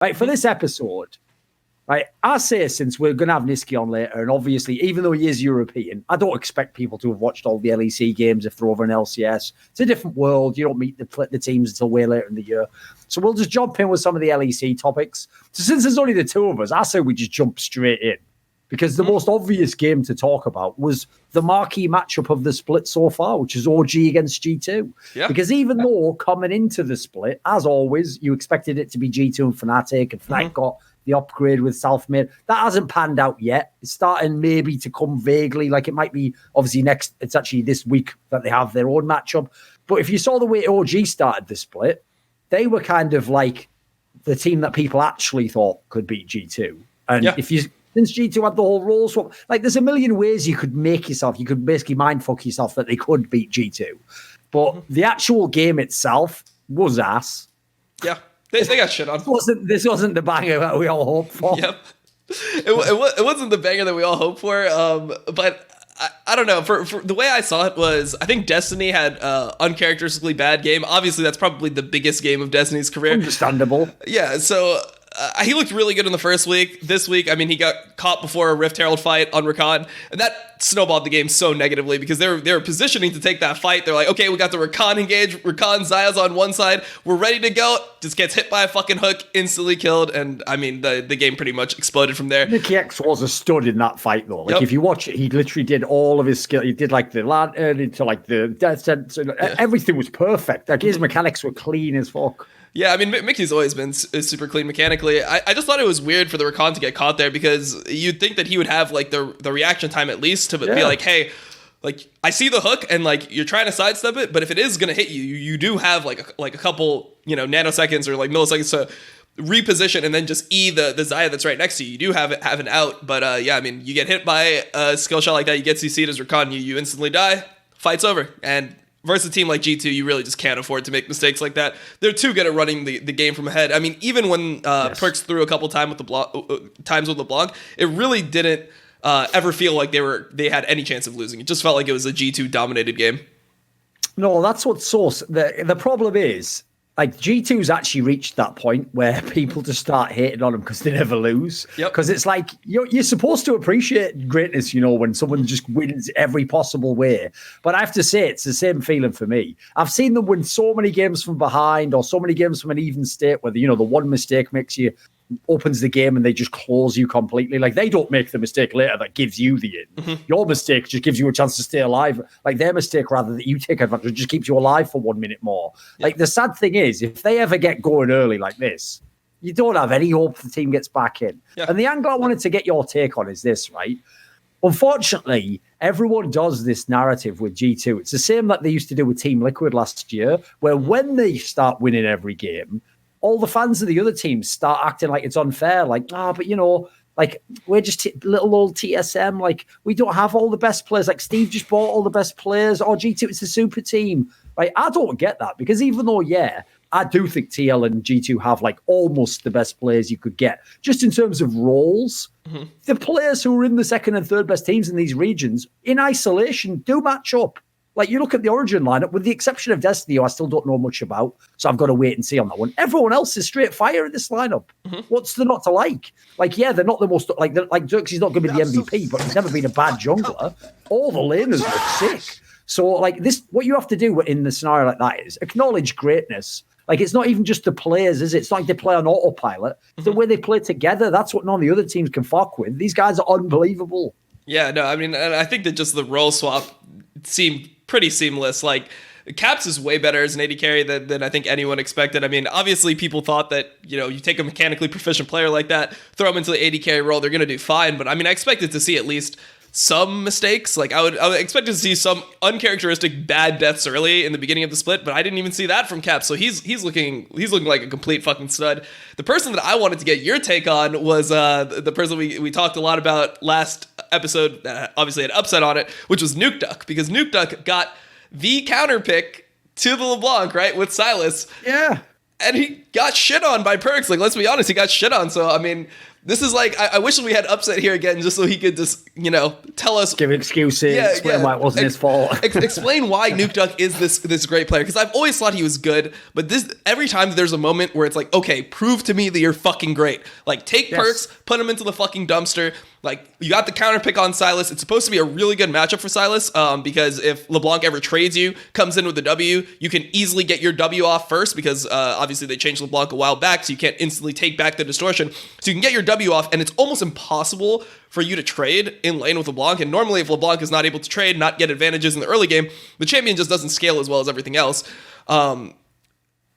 Right, for this episode, right, I say, since we're going to have Nisky on later, and obviously, even though he is European, I don't expect people to have watched all the LEC games if they're over in LCS. It's a different world. You don't meet the teams until way later in the year. So we'll just jump in with some of the LEC topics. So since there's only the two of us, I say we just jump straight in. Because the most obvious game to talk about was the marquee matchup of the split so far, which is OG against G2. Yeah. Because even though coming into the split, as always, you expected it to be G2 and Fnatic, and Fnatic got the upgrade with Selfmade. That hasn't panned out yet. It's starting maybe to come vaguely, like it might be obviously next. It's actually this week that they have their own matchup. But if you saw the way OG started the split, they were kind of like the team that people actually thought could beat G2. And if you... Since G2 had the whole role swap, like there's a million ways you could make yourself, you could basically mindfuck yourself that they could beat G2. But the actual game itself was ass. Yeah, they got shit on. This wasn't the banger that we all hoped for. Yep. It wasn't the banger that we all hoped for, but I don't know. For the way I saw it was, I think Destiny had uncharacteristically bad game. Obviously, that's probably the biggest game of Destiny's career. Understandable. Yeah, so... he looked really good in the first week. This week, I mean, he got caught before a Rift Herald fight on Rakan, and that snowballed the game so negatively because they were positioning to take that fight. They're like, okay, we got the Rakan engage. Rakan Xayah's on one side. We're ready to go. Just gets hit by a fucking hook, instantly killed, and I mean, the game pretty much exploded from there. Mikyx was a stud in that fight, though. Like, if you watch it, he literally did all of his skill. He did like the lantern into like the death sense. Everything was perfect. Like his mechanics were clean as fuck. Yeah, I mean, Mickey's always been super clean mechanically. I just thought it was weird for the Rakan to get caught there because you'd think that he would have, like, the reaction time at least to be like, hey, like, I see the hook and, like, you're trying to sidestep it, but if it is going to hit you, you do have, like a couple, nanoseconds or, like, milliseconds to reposition and then just E the Xayah that's right next to you. You do have an out, but, yeah, I mean, you get hit by a skill shot like that, you get CC'd as Rakan, you instantly die, fight's over, and... versus a team like G2, you really just can't afford to make mistakes like that. They're too good at running the game from ahead. I mean, even when Perkz threw a couple times with LeBlanc, it really didn't ever feel like they had any chance of losing. It just felt like it was a G2 dominated game. No, that's what's so... The problem is, like, G2's actually reached that point where people just start hating on them because they never lose. Because it's like, you're supposed to appreciate greatness, when someone just wins every possible way. But I have to say, it's the same feeling for me. I've seen them win so many games from behind or so many games from an even state where, the one mistake opens the game and they just close you completely. Like, they don't make the mistake later that gives you the in. Your mistake just gives you a chance to stay alive. Like, their mistake, rather, that you take advantage, just keeps you alive for 1 minute more. Like, the sad thing is, if they ever get going early like this, you don't have any hope the team gets back in. And the angle I wanted to get your take on is this, right? Unfortunately, everyone does this narrative with G2. It's the same that they used to do with Team Liquid last year, where when they start winning every game, all the fans of the other teams start acting like it's unfair. Like, but like, we're just little old TSM. Like, we don't have all the best players. Like, Steve just bought all the best players. Or G2, it's a super team. Right? I don't get that because even though, I do think TL and G2 have, like, almost the best players you could get. Just in terms of roles, the players who are in the second and third best teams in these regions, in isolation, do match up. Like, you look at the Origin lineup, with the exception of Destiny, who I still don't know much about, so I've got to wait and see on that one. Everyone else is straight fire in this lineup. What's there not to like? Like, they're not the most... Like Xerxes not going to be the MVP, but he's never been a bad jungler. All the laners look sick. So, like, this, what you have to do in the scenario like that is acknowledge greatness. Like, it's not even just the players, is it? It's not like they play on autopilot. The way they play together, that's what none of the other teams can fuck with. These guys are unbelievable. Yeah, no, I mean, I think that just the role swap seemed pretty seamless. Like, Caps is way better as an AD carry than I think anyone expected. I mean, obviously people thought that, you take a mechanically proficient player like that, throw him into the AD carry role, they're going to do fine. But I mean, I expected to see at least some mistakes. Like, I would expect to see some uncharacteristic bad deaths early in the beginning of the split, but I didn't even see that from Caps. So he's looking like a complete fucking stud. The person that I wanted to get your take on was the person we talked a lot about last episode that obviously had upset on it, which was Nukeduck, because Nukeduck got the counter pick to the LeBlanc, right, with Sylas. Yeah. and he got shit on by Perkz. Like, let's be honest, he got shit on. So, I mean, this is like, I wish we had Upset here again just so he could just, tell us. Give excuses, explain why it wasn't his fault. Explain why Nukeduck is this great player. Because I've always thought he was good, but every time there's a moment where it's like, okay, prove to me that you're fucking great. Like, take Perkz, put him into the fucking dumpster. Like, you got the counter pick on Sylas. It's supposed to be a really good matchup for Sylas, because if LeBlanc ever trades you, comes in with the W, you can easily get your W off first, because obviously they changed LeBlanc a while back, so you can't instantly take back the distortion. So you can get your W off, and it's almost impossible for you to trade in lane with LeBlanc. And normally, if LeBlanc is not able to trade, not get advantages in the early game, the champion just doesn't scale as well as everything else.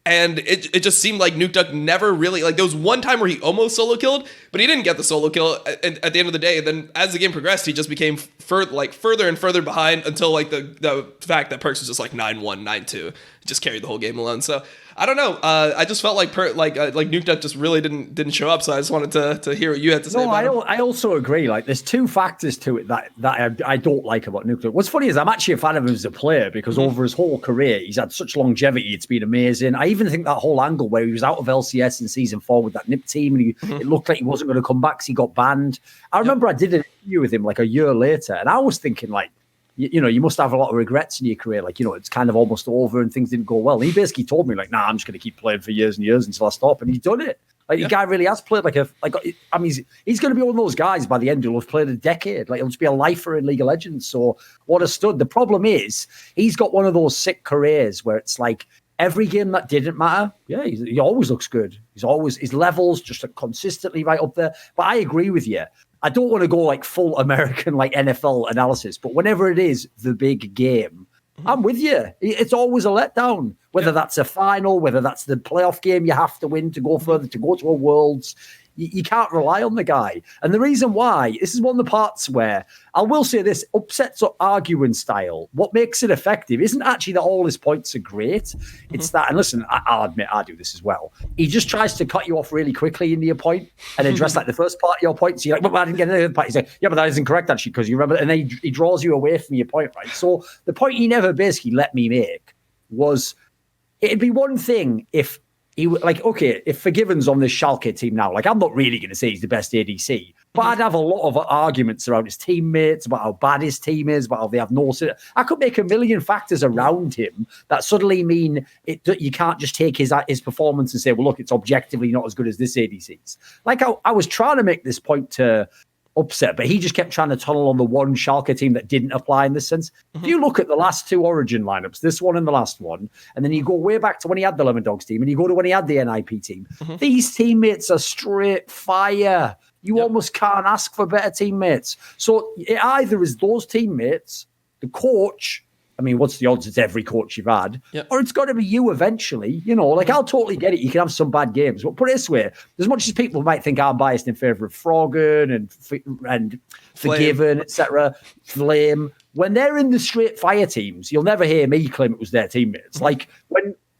And it just seemed like Nukeduck never really, like, there was one time where he almost solo killed, but he didn't get the solo kill at the end of the day. And then as the game progressed, he just became further and further behind until, like, the fact that Perkz was just like 9-1, 9-2, just carried the whole game alone. So I don't know. I just felt like Nukeduck just really didn't show up. So I just wanted to hear what you had to say. No, I also agree. Like, there's two factors to it that I don't like about Nukeduck. What's funny is I'm actually a fan of him as a player, because over his whole career he's had such longevity. It's been amazing. I even think that whole angle where he was out of LCS in season 4 with that NIP team, and it looked like he wasn't going to come back because he got banned. I remember I did an interview with him like a year later, and I was thinking, like, you must have a lot of regrets in your career. Like, it's kind of almost over and things didn't go well. And he basically told me, like, nah, I'm just going to keep playing for years and years until I stop. And he's done it. Like, the guy really has played he's going to be one of those guys by the end who'll have played a decade. Like, he'll just be a lifer in League of Legends. So what a stud. The problem is he's got one of those sick careers where it's like every game that didn't matter. Yeah, he always looks good. His levels just are consistently right up there. But I agree with you. I don't want to go like full American, like NFL analysis, but whenever it is the big game, I'm with you. It's always a letdown, whether that's a final, whether that's the playoff game you have to win to go further, to go to a Worlds. You can't rely on the guy. And the reason why, this is one of the parts where I will say this, Upset's arguing style, what makes it effective isn't actually that all his points are great. It's that, and listen, I'll admit I do this as well. He just tries to cut you off really quickly into your point and address like the first part of your point. So you're like, but I didn't get any other part. He's like, yeah, but that isn't correct actually, because you remember, and then he draws you away from your point, right? So the point he never basically let me make was, it'd be one thing if he like, okay, if Forgiven's on this Schalke team now, like, I'm not really going to say he's the best ADC, but I'd have a lot of arguments around his teammates, about how bad his team is, about how they have no... I could make a million factors around him that suddenly mean you can't just take his performance and say, well, look, it's objectively not as good as this ADC's. Like, I was trying to make this point to Upset, but he just kept trying to tunnel on the one Schalke team that didn't apply in this sense. If you look at the last two Origin lineups, this one and the last one, and then you go way back to when he had the Lemon Dogs team, and you go to when he had the NIP team, these teammates are straight fire. You almost can't ask for better teammates. So it either is those teammates, the coach, I mean, what's the odds it's every coach you've had? Or it's got to be you eventually. Like, I'll totally get it. You can have some bad games. But put it this way, as much as people might think I'm biased in favour of Froggen and Forgiven, etc., Flame, when they're in the straight fire teams, you'll never hear me claim it was their teammates. Like,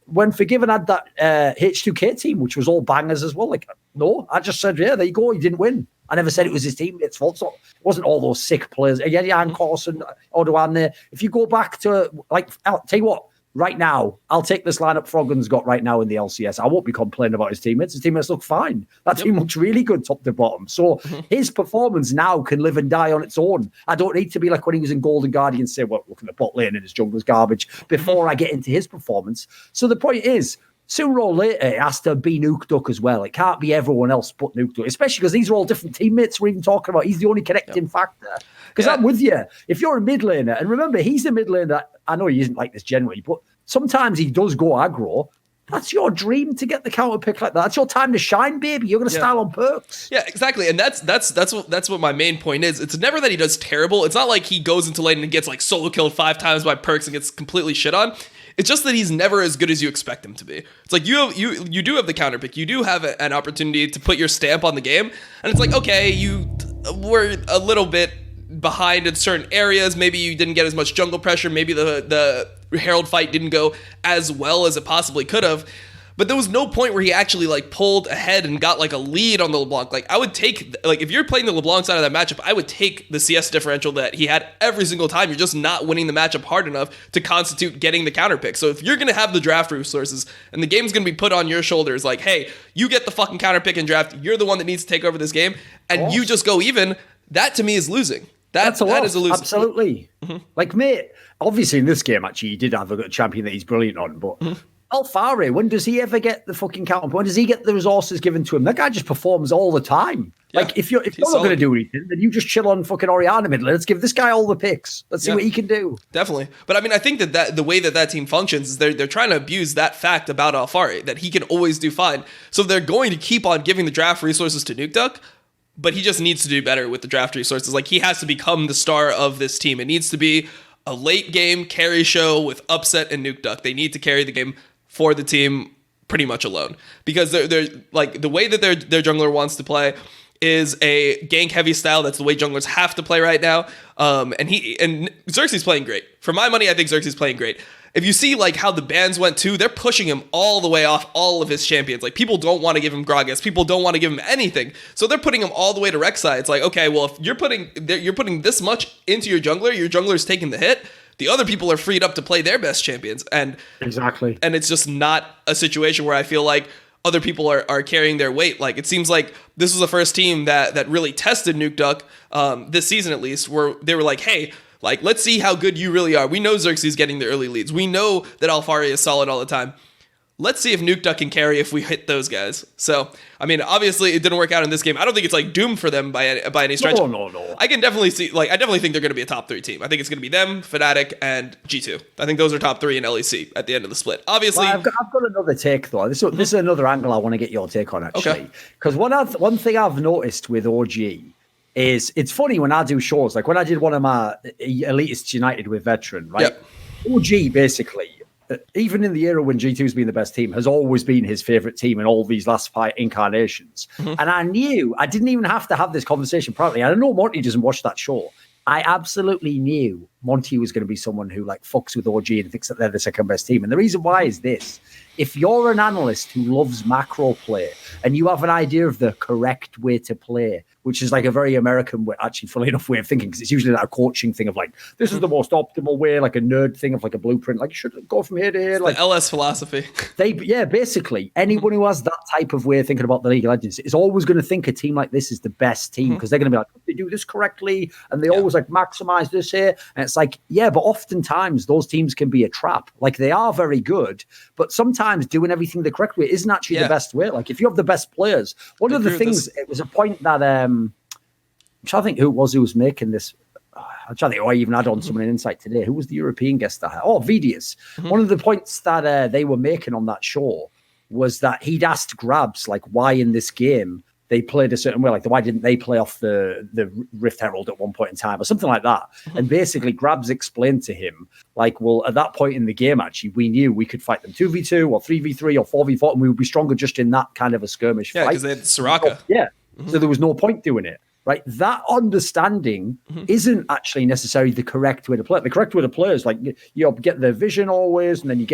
when Forgiven had that H2K team, which was all bangers as well, like, no, I just said, yeah, there you go, he didn't win. I never said it was his teammates' fault. So it wasn't all those sick players. Again, Jan Carson, Odoan there. If you go back to, like, I'll tell you what, right now, I'll take this lineup Froggen's got right now in the LCS. I won't be complaining about his teammates. His teammates look fine. That team looks really good top to bottom. So his performance now can live and die on its own. I don't need to be like when he was in Golden Guardian, say, well, look at the bot lane and his jungle's garbage before I get into his performance. So the point is, sooner or later, it has to be Nukeduck as well. It can't be everyone else but Nukeduck, especially because these are all different teammates we're even talking about. He's the only connecting factor. Because I'm with you. If you're a mid laner, and remember, he's a mid laner that, I know he isn't like this generally, but sometimes he does go aggro. That's your dream to get the counter pick like that. That's your time to shine, baby. You're going to style on Perkz. Yeah, exactly. And that's what my main point is. It's never that he does terrible. It's not like he goes into lane and gets like solo killed 5 times by Perkz and gets completely shit on. It's just that he's never as good as you expect him to be. It's like you do have the counter pick. You do have an opportunity to put your stamp on the game. And it's like, okay, you were a little bit behind in certain areas. Maybe you didn't get as much jungle pressure. Maybe the Herald fight didn't go as well as it possibly could have. but there was no point where he actually like pulled ahead and got like a lead on the LeBlanc. Like I would take, like if you're playing the LeBlanc side of that matchup, I would take the CS differential that he had every single time. You're just not winning the matchup hard enough to constitute getting the counter pick. So if you're going to have the draft resources and the game's going to be put on your shoulders, like, hey, you get the fucking counter pick and draft, you're the one that needs to take over this game, and you just go even, that to me is losing. That is a losing. Absolutely. Like, mate, obviously in this game, actually, he did have a champion that he's brilliant on, but Alphari, when does he ever get the fucking counter? When does he get the resources given to him? That guy just performs all the time. Yeah, like, if you're not going to do anything, then you just chill on fucking Orianna mid. Let's give this guy all the picks. Let's see what he can do. Definitely. But I mean, I think that the way that team functions is they're trying to abuse that fact about Alphari, that he can always do fine. So they're going to keep on giving the draft resources to Nukeduck, but he just needs to do better with the draft resources. Like, he has to become the star of this team. It needs to be a late game carry show with Upset and Nukeduck. They need to carry the game for the team pretty much alone, because they're like, the way that their jungler wants to play is a gank heavy style. That's the way junglers have to play right now. And Xerxes playing great. For my money, I think Xerxes playing great. If you see like how the bans went too, they're pushing him all the way off all of his champions. Like, people don't want to give him Gragas. People don't want to give him anything. So they're putting him all the way to Rek'Sai. It's like, okay, well, if you're putting this much into your jungler's taking the hit. The other people are freed up to play their best champions. And exactly. And it's just not a situation where I feel like other people are carrying their weight. Like, it seems like this was the first team that really tested Nukeduck this season, at least, where they were like, hey, like, let's see how good you really are. We know Xerxes getting the early leads. We know that Alphari is solid all the time. Let's see if Nukeduck can carry if we hit those guys. So, I mean, obviously it didn't work out in this game. I don't think it's like doomed for them by any stretch. No. I can definitely see, like, I definitely think they're going to be a top 3 team. I think it's going to be them, Fnatic, and G2. I think those are top 3 in LEC at the end of the split. Obviously, well, I've got another take though. This is another angle I want to get your take on, actually. Because one thing I've noticed with OG is, it's funny when I do shows, like when I did one of my Elitists United with Veteran, right? Yep. OG basically, even in the era when G2's been the best team, has always been his favorite team in all these last 5 incarnations. And I didn't even have to have this conversation privately. I know Monty doesn't watch that show. I absolutely knew Monty was going to be someone who like fucks with OG and thinks that they're the second best team. And the reason why is this: if you're an analyst who loves macro play and you have an idea of the correct way to play, which is like a very American way, actually, funnily enough, way of thinking, because it's usually like a coaching thing of like, this is the most optimal way, like a nerd thing of like a blueprint, like you should go from here to here. Like the LS philosophy. Basically, anyone who has that type of way of thinking about the League of Legends is always going to think a team like this is the best team, because they're going to be like, they do this correctly, and they always like maximize this here. And it's like, yeah, but oftentimes those teams can be a trap. Like, they are very good, but sometimes doing everything the correct way isn't actually the best way. Like, if you have the best players, one of the things, it was a point that I'm trying to think who was making this. I'm trying to think, I even had on someone in Insight today. Who was the European guest I had? Oh, Vidius. One of the points that they were making on that show was that he'd asked Grabs, like, why in this game they played a certain way. Like, why didn't they play off the Rift Herald at one point in time or something like that? And basically Grabs explained to him, like, well, at that point in the game, actually, we knew we could fight them 2v2 or 3v3 or 4v4, and we would be stronger just in that kind of a skirmish fight. Yeah, because they had Soraka. So there was no point doing it. Right, that understanding isn't actually necessarily the correct way to play. The correct way to play is like you get the vision always, and then you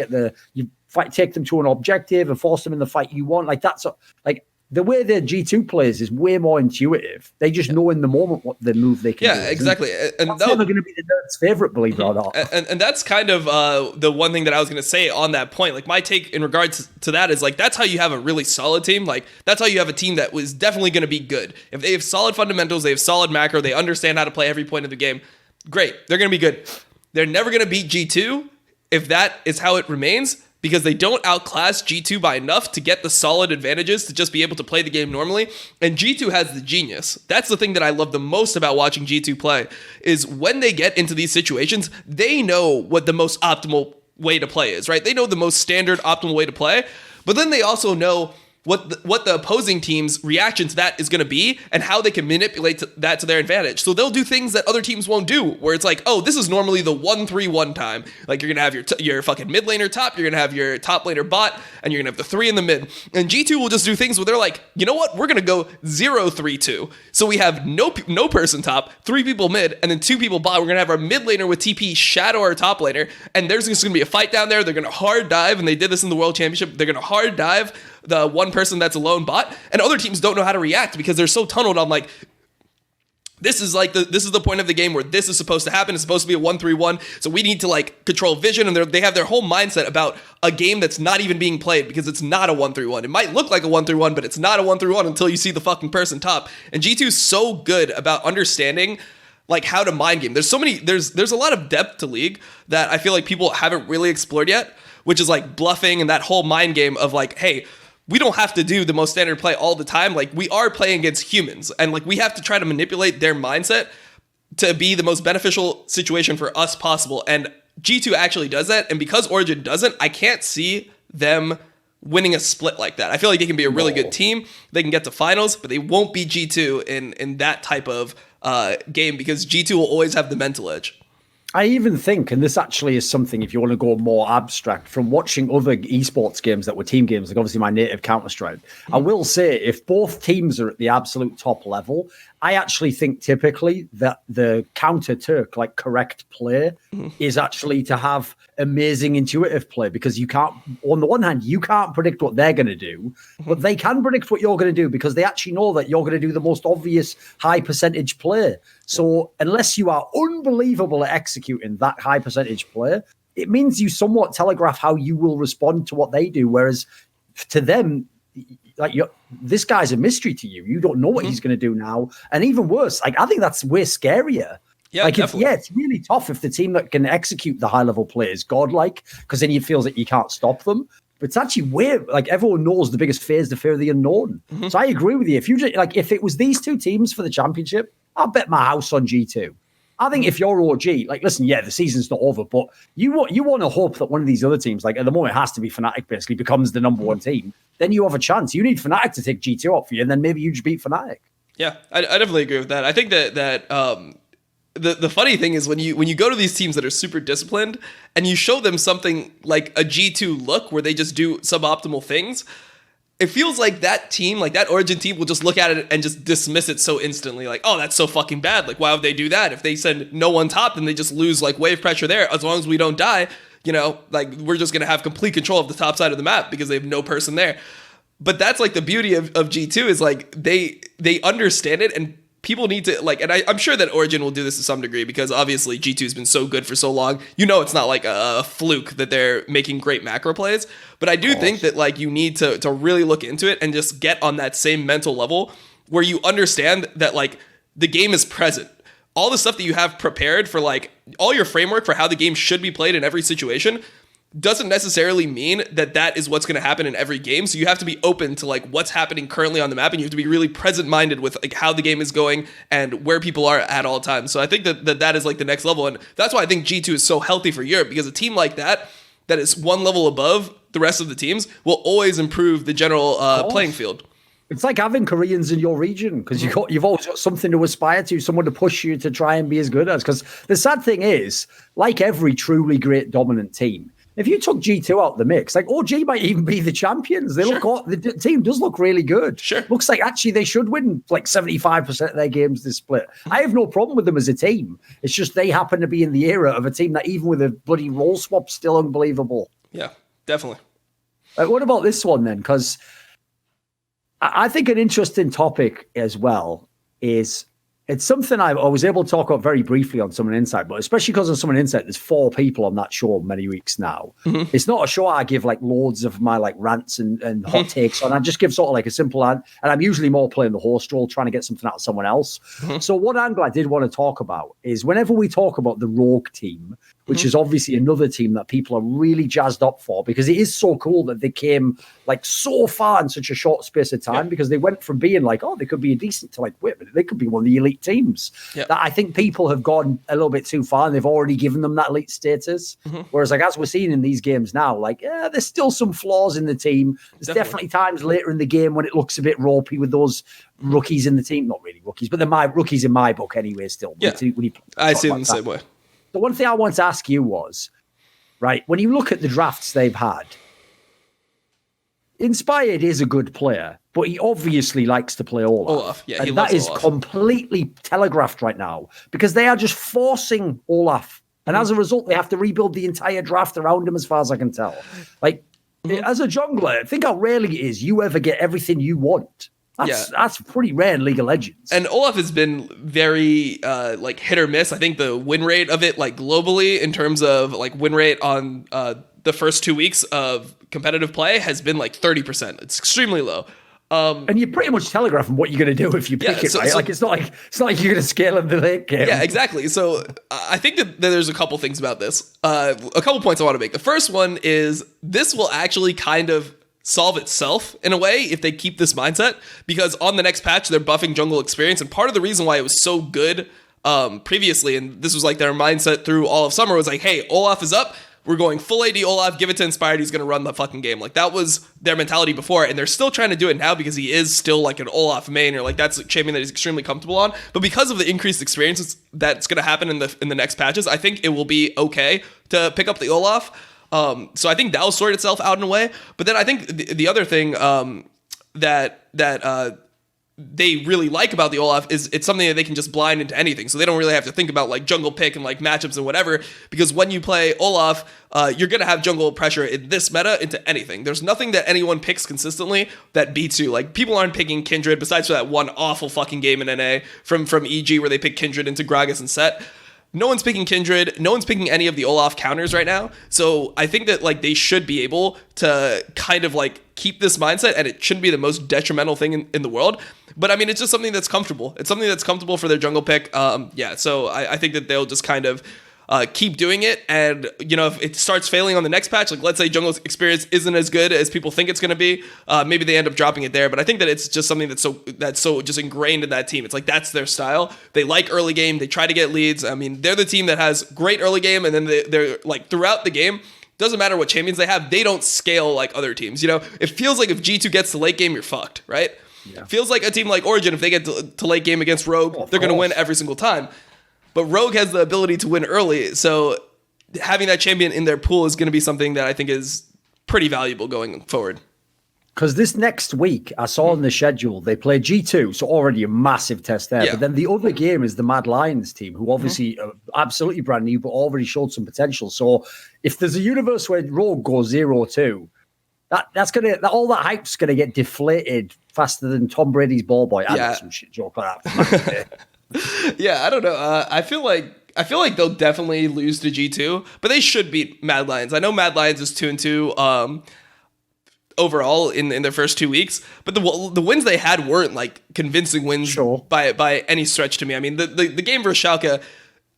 take them to an objective and force them in the fight you want. Like, that's like the way the G2 plays is way more intuitive. They just know in the moment what the move they can do. Yeah, exactly. And that's never going to be the nerd's favorite, believe it or not. And that's kind of the one thing that I was going to say on that point. Like, my take in regards to that is like, that's how you have a really solid team. Like, that's how you have a team that was definitely going to be good. If they have solid fundamentals, they have solid macro, they understand how to play every point of the game, great. They're going to be good. They're never going to beat G2 if that is how it remains, because they don't outclass G2 by enough to get the solid advantages to just be able to play the game normally. And G2 has the genius. That's the thing that I love the most about watching G2 play, is when they get into these situations, they know what the most optimal way to play is, right? They know the most standard optimal way to play, but then they also know what the opposing team's reaction to that is going to be and how they can manipulate that to their advantage. So they'll do things that other teams won't do, where it's like, oh, this is normally the 1-3-1 time. Like, you're going to have your fucking mid laner top, you're going to have your top laner bot, and you're going to have the 3 in the mid. And G2 will just do things where they're like, you know what? We're going to go 0-3-2. So we have no person top, 3 people mid, and then 2 people bot. We're going to have our mid laner with TP shadow our top laner, and there's just going to be a fight down there. They're going to hard dive, and they did this in the World Championship. They're going to hard dive the one person that's alone bot, and other teams don't know how to react because they're so tunneled on like, this is the point of the game where this is supposed to happen. It's supposed to be a 1-3-1, so we need to like control vision, and they have their whole mindset about a game that's not even being played because it's not a 1-3-1. It might look like a 1-3-1, but it's not a 1-3-1 until you see the fucking person top. And G2 is so good about understanding like how to mind game. There's a lot of depth to League that I feel like people haven't really explored yet, which is like bluffing and that whole mind game of like, hey, we don't have to do the most standard play all the time. Like, we are playing against humans, and like we have to try to manipulate their mindset to be the most beneficial situation for us possible. And G2 actually does that. And because Origen doesn't, I can't see them winning a split like that. I feel like they can be a really good team. They can get to finals, but they won't be G2 in that type of game because G2 will always have the mental edge. I even think, and this actually is something, if you want to go more abstract, from watching other esports games that were team games, like obviously my native Counter-Strike, I will say if both teams are at the absolute top level, I actually think typically that the counter-Turk, like correct play, is actually to have amazing intuitive play, because you can't, on the one hand, you can't predict what they're going to do, but they can predict what you're going to do because they actually know that you're going to do the most obvious high percentage play. So unless you are unbelievable at executing that high percentage play, it means you somewhat telegraph how you will respond to what they do. Whereas to them, like, this guy's a mystery to you. You don't know what he's going to do now. And even worse, like, I think that's way scarier. Yeah, like, it's really tough if the team that can execute the high level play is godlike, because then you feel that you can't stop them. But it's actually weird. Like, everyone knows the biggest fear is the fear of the unknown. So I agree with you. If you just, like, if it was these two teams for the championship, I'll bet my house on G2. I think if you're OG, like, listen, yeah, the season's not over, but you want to hope that one of these other teams, like at the moment it has to be Fnatic, basically becomes the number one team. Then you have a chance. You need Fnatic to take G2 up for you, and then maybe you just beat Fnatic. Yeah, I definitely agree with that. I think that the funny thing is when you go to these teams that are super disciplined and you show them something like a G2 look where they just do suboptimal things, it feels like that team, like that Origen team, will just look at it and just dismiss it so instantly. Like, oh, that's so fucking bad. Like, why would they do that? If they send no one top, then they just lose like wave pressure there. As long as we don't die, you know, like, we're just going to have complete control of the top side of the map because they have no person there. But that's like the beauty of G2 is like they understand it, and people need to, like, and I'm sure that Origen will do this to some degree because obviously G2 has been so good for so long. You know, it's not like a fluke that they're making great macro plays, but I do think that like you need to really look into it and just get on that same mental level where you understand that like the game is present. All the stuff that you have prepared for, like, all your framework for how the game should be played in every situation doesn't necessarily mean that that is what's going to happen in every game. So you have to be open to like what's happening currently on the map, and you have to be really present minded with like how the game is going and where people are at all times. So I think that is like the next level. And that's why I think G2 is so healthy for Europe, because a team like that is one level above the rest of the teams will always improve the general playing field. It's like having Koreans in your region, because you've always got something to aspire to, someone to push you to try and be as good as. Because the sad thing is, like every truly great dominant team, if you took G2 out of the mix, like OG might even be the champions. They the team does look really good. Sure. Looks like actually they should win like 75% of their games this split. I have no problem with them as a team. It's just they happen to be in the era of a team that even with a bloody role swap, still unbelievable. Yeah, definitely. What about this one then? Because I think an interesting topic as well is, it's something I was able to talk about very briefly on Summon Insight, but especially because on Summon Insight, there's 4 people on that show many weeks now. It's not a show I give like loads of my like rants and hot takes on. I just give sort of like a simple and I'm usually more playing the host role, trying to get something out of someone else. So one angle I did want to talk about is whenever we talk about the Rogue team, which is obviously another team that people are really jazzed up for, because it is so cool that they came like so far in such a short space of time, because they went from being like, oh, they could be a decent, to like, wait a minute, they could be one of the elite teams. That I think people have gone a little bit too far, and they've already given them that elite status. Whereas, like, as we're seeing in these games now, like, there's still some flaws in the team. There's definitely times later in the game when it looks a bit ropey with those rookies in the team. Not really rookies, but they're my rookies in my book anyway. Still, I see them the same way. The one thing I want to ask you was, right, when you look at the drafts they've had, Inspired is a good player, but he obviously likes to play Olaf. Yeah, he and loves that is Olaf. Completely telegraphed right now, because they are just forcing Olaf. And as a result, they have to rebuild the entire draft around him, as far as I can tell. Like, as a jungler, think how rarely it is you ever get everything you want. That's pretty rare in League of Legends. And Olaf has been very like hit or miss. I think the win rate of it, like globally, in terms of like win rate on the first 2 weeks of competitive play, has been like 30%. It's extremely low. And you're pretty much telegraphing what you're going to do if you pick it, right? Like, it's not like you're going to scale in the late game. Yeah, exactly. So I think that there's a couple things about this. A couple points I want to make. The first one is this will actually kind of solve itself in a way if they keep this mindset, because on the next patch they're buffing jungle experience, and part of the reason why it was so good previously, and this was like their mindset through all of summer, was like, hey, Olaf is up, we're going full AD Olaf, give it to Inspired, he's going to run the fucking game. Like, that was their mentality before, and they're still trying to do it now because he is still like an Olaf main, or like that's a champion that he's extremely comfortable on. But because of the increased experiences that's going to happen in the next patches, I think it will be okay to pick up the Olaf. So I think that'll sort itself out in a way. But then I think the other thing that they really like about the Olaf is it's something that they can just blind into anything. So they don't really have to think about like jungle pick and like matchups and whatever, because when you play Olaf, you're going to have jungle pressure in this meta into anything. There's nothing that anyone picks consistently that beats you. Like, people aren't picking Kindred, besides for that one awful fucking game in NA from EG where they picked Kindred into Gragas and Set. No one's picking Kindred. No one's picking any of the Olaf counters right now. So I think that like they should be able to kind of like keep this mindset, and it shouldn't be the most detrimental thing in the world. But I mean, it's just something that's comfortable. It's something that's comfortable for their jungle pick. So I think that they'll just kind of keep doing it. And, you know, if it starts failing on the next patch, like let's say jungle experience isn't as good as people think it's going to be, maybe they end up dropping it there. But I think that it's just something that's so just ingrained in that team. It's like, that's their style. They like early game. They try to get leads. I mean, they're the team that has great early game, and then they're like throughout the game, doesn't matter what champions they have, they don't scale like other teams. You know, it feels like if G2 gets to late game, you're fucked, right? Yeah. Feels like a team like Origin, if they get to late game against Rogue, they're going to win every single time. But Rogue has the ability to win early, so having that champion in their pool is going to be something that I think is pretty valuable going forward. Because this next week, I saw on the schedule, they play G2, so already a massive test there. Yeah. But then the other game is the Mad Lions team, who obviously are absolutely brand new, but already showed some potential. So if there's a universe where Rogue goes 0-2, that's gonna all that hype's gonna get deflated faster than Tom Brady's ball boy. I know some shit joke like that. Yeah, I don't know. I feel like they'll definitely lose to G2, but they should beat Mad Lions. I know Mad Lions is 2-2 overall in their first 2 weeks, but the wins they had weren't like convincing wins by any stretch to me. I mean, the game versus Schalke,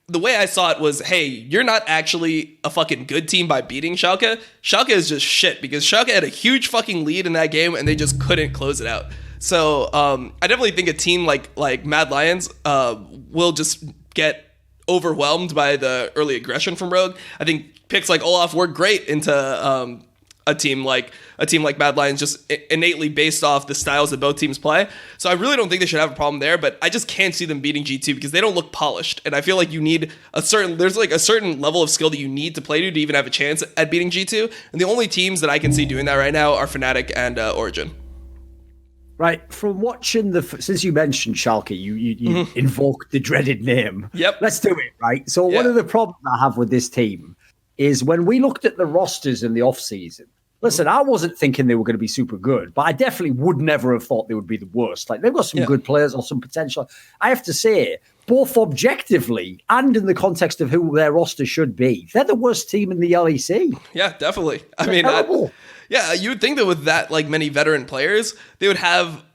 the way I saw it was, hey, you're not actually a fucking good team by beating Schalke. Schalke is just shit, because Schalke had a huge fucking lead in that game and they just couldn't close it out. So I definitely think a team like Mad Lions will just get overwhelmed by the early aggression from Rogue. I think picks like Olaf work great into a team like Mad Lions, just innately based off the styles that both teams play. So I really don't think they should have a problem there, but I just can't see them beating G2 because they don't look polished. And I feel like you need there's a certain level of skill that you need to play to even have a chance at beating G2. And the only teams that I can see doing that right now are Fnatic and Origin. Right, from watching since you mentioned Schalke, you invoked the dreaded name. Yep. Let's do it, right? So one of the problems I have with this team is when we looked at the rosters in the off-season, listen, I wasn't thinking they were going to be super good, but I definitely would never have thought they would be the worst. Like, they've got some good players or some potential. I have to say, both objectively and in the context of who their roster should be, they're the worst team in the LEC. Yeah, definitely. I mean, terrible. Yeah, you would think that with that like many veteran players, they would have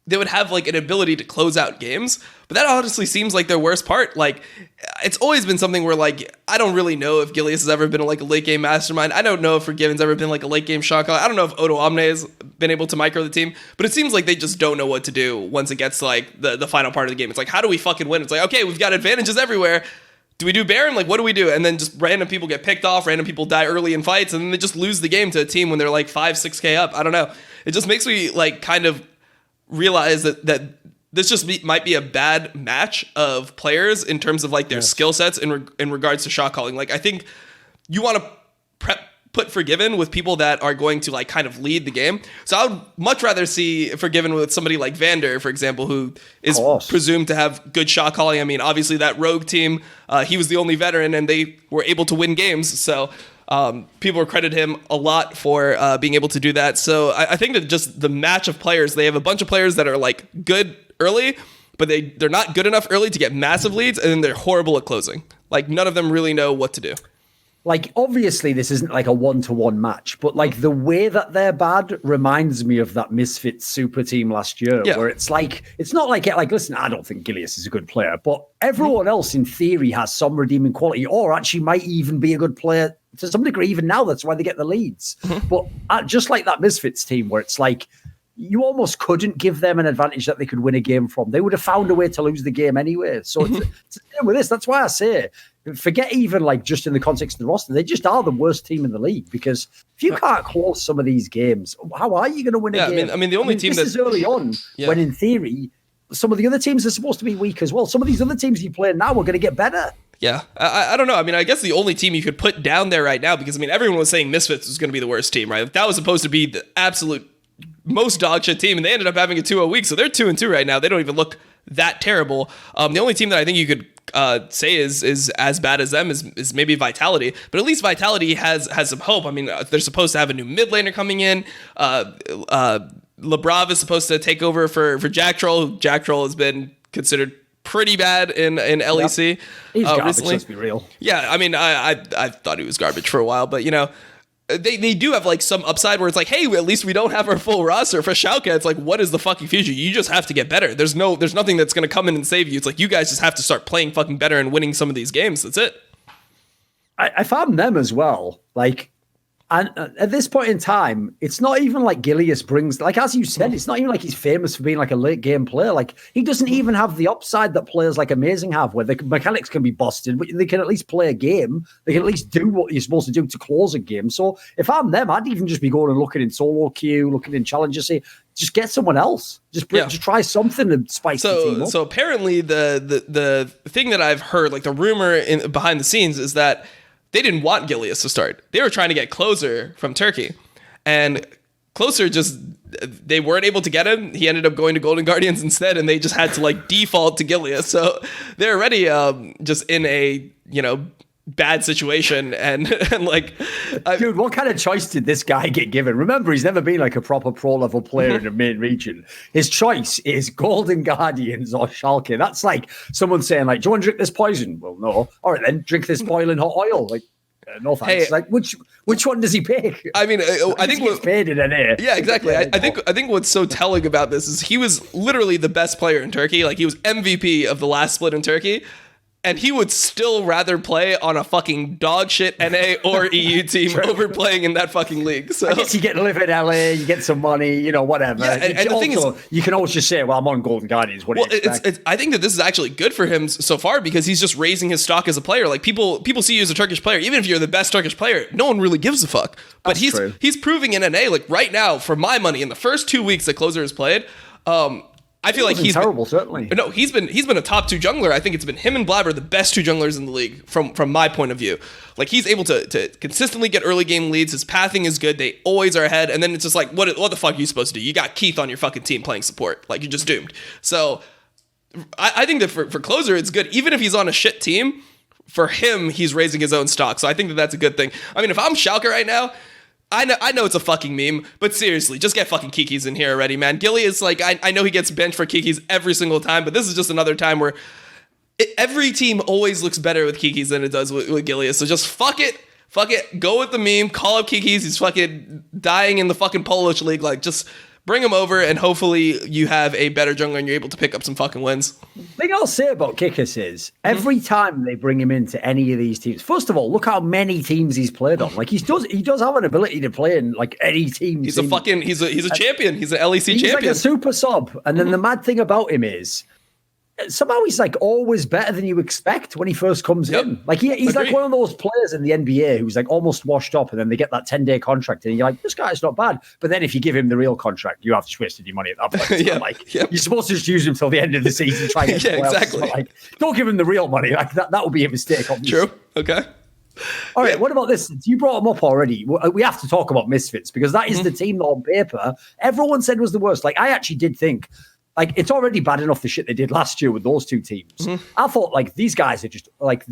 they would have like an ability to close out games, but that honestly seems like their worst part. Like, it's always been something where like, I don't really know if Gilius has ever been like a late game mastermind. I don't know if Forgiven's ever been like a late game shot caller. I don't know if Odo Omne has been able to micro the team, but it seems like they just don't know what to do once it gets to like the final part of the game. It's like, how do we fucking win? It's like, okay, we've got advantages everywhere. Do we do Baron? Like, what do we do? And then just random people get picked off, random people die early in fights, and then they just lose the game to a team when they're like 5-6K up. I don't know. It just makes me like kind of realize that this just might be a bad match of players in terms of like their skill sets in regards to shot calling. Like, I think you want to put Forgiven with people that are going to like kind of lead the game. So I would much rather see Forgiven with somebody like Vander, for example, who is presumed to have good shot calling. I mean, obviously that Rogue team, he was the only veteran and they were able to win games. So people credit him a lot for being able to do that. So I think that just the match of players, they have a bunch of players that are like good early, but they're not good enough early to get massive leads, and then they're horrible at closing. Like, none of them really know what to do. Like, obviously, this isn't like a one-to-one match, but like the way that they're bad reminds me of that Misfits super team last year, where it's like, it's not like, listen, I don't think Gilius is a good player, but everyone else in theory has some redeeming quality, or actually might even be a good player to some degree. Even now, that's why they get the leads. But just like that Misfits team, where it's like, you almost couldn't give them an advantage that they could win a game from. They would have found a way to lose the game anyway. So it's the same with this. That's why I say, forget even like just in the context of the roster, they just are the worst team in the league, because if you can't close some of these games, how are you going to win a game? I mean, the only team this is early on when in theory, some of the other teams are supposed to be weak as well. Some of these other teams you play now are going to get better. Yeah, I don't know. I mean, I guess the only team you could put down there right now, because I mean, everyone was saying Misfits was going to be the worst team, right? That was supposed to be the absolute most dog shit team, and they ended up having a 2-0 week, so they're 2-2 right now. They don't even look that terrible. The only team that I think you could say is as bad as them is maybe Vitality, but at least Vitality has some hope. I mean, they're supposed to have a new mid laner coming in. Lebrav is supposed to take over for Jack Troll. Jack Troll has been considered pretty bad in LEC. He's garbage, recently. let's be real. Yeah, I mean, I thought he was garbage for a while, but you know, they do have like some upside where it's like, hey, at least we don't have our full roster. For Schalke, it's like, what is the fucking future? You just have to get better. There's nothing that's going to come in and save you. It's like, you guys just have to start playing fucking better and winning some of these games. That's it. I found them as well. Like, and at this point in time, it's not even like Gilius brings, like, as you said, it's not even like he's famous for being like a late game player. Like, he doesn't even have the upside that players like Amazing have, where the mechanics can be busted, but they can at least play a game. They can at least do what you're supposed to do to close a game. So if I'm them, I'd even just be going and looking in solo queue, looking in challenger, say, just get someone else. Just try something to spice the team up. So apparently the thing that I've heard, like the rumor behind the scenes, is that they didn't want Gilius to start. They were trying to get Closer from Turkey. And Closer they weren't able to get him. He ended up going to Golden Guardians instead, and they just had to like default to Gilius. So they're already just in a, you know, bad situation. And like, dude, what kind of choice did this guy get given? Remember, he's never been like a proper pro level player in the main region. His choice is Golden Guardians or Schalke. That's like someone saying, like, do you want to drink this poison? Well, no. All right, then drink this boiling hot oil. Like, no thanks. Hey, like, which one does he pick? I mean, I think he gets paid in an air. Yeah, exactly. I think what's so telling about this is he was literally the best player in Turkey. Like, he was MVP of the last split in Turkey. And he would still rather play on a fucking dog shit NA or EU team over playing in that fucking league. So I guess you get to live in LA, you get some money, you know, whatever. Yeah, and the thing is, you can always just say, well, I'm on Golden Guardians. What do you expect? I think that this is actually good for him so far, because he's just raising his stock as a player. Like, people see you as a Turkish player. Even if you're the best Turkish player, no one really gives a fuck. But he's proving in NA, like right now, for my money, in the first 2 weeks that Closer has played, I feel like he's terrible, certainly. No, he's been a top 2 jungler. I think it's been him and Blabber, the best 2 junglers in the league from my point of view. Like, he's able to consistently get early game leads. His pathing is good. They always are ahead. And then it's just like, what the fuck are you supposed to do? You got Keith on your fucking team playing support. Like, you're just doomed. So I think that for Closer, it's good. Even if he's on a shit team, for him, he's raising his own stock. So I think that that's a good thing. I mean, if I'm Schalke right now, I know it's a fucking meme, but seriously, just get fucking Kiki's in here already, man. Gilly is like, I know he gets benched for Kiki's every single time, but this is just another time where every team always looks better with Kiki's than it does with Gillius. So just fuck it, go with the meme, call up Kiki's. He's fucking dying in the fucking Polish league. Like, just bring him over, and hopefully you have a better jungler and you're able to pick up some fucking wins. The thing I'll say about Kikis is every time they bring him into any of these teams, first of all, look how many teams he's played on. Like he does have an ability to play in like any team. He's a champion. He's an LEC champion. He's like a super sub. And then the mad thing about him is somehow he's like always better than you expect when he first comes in. Like he's like one of those players in the NBA who's like almost washed up, and then they get that 10-day contract, and you're like, this guy's not bad. But then if you give him the real contract, you have just wasted your money at that point. You're supposed to just use him till the end of the season. Try and get exactly. Else. Like, don't give him the real money. Like that would be a mistake. Obviously. True. Okay. All right. What about this? You brought them up already. We have to talk about Misfits because that is the team that on paper everyone said was the worst. Like I actually did think. Like, it's already bad enough the shit they did last year with those two teams. I thought, like, these guys are just, like,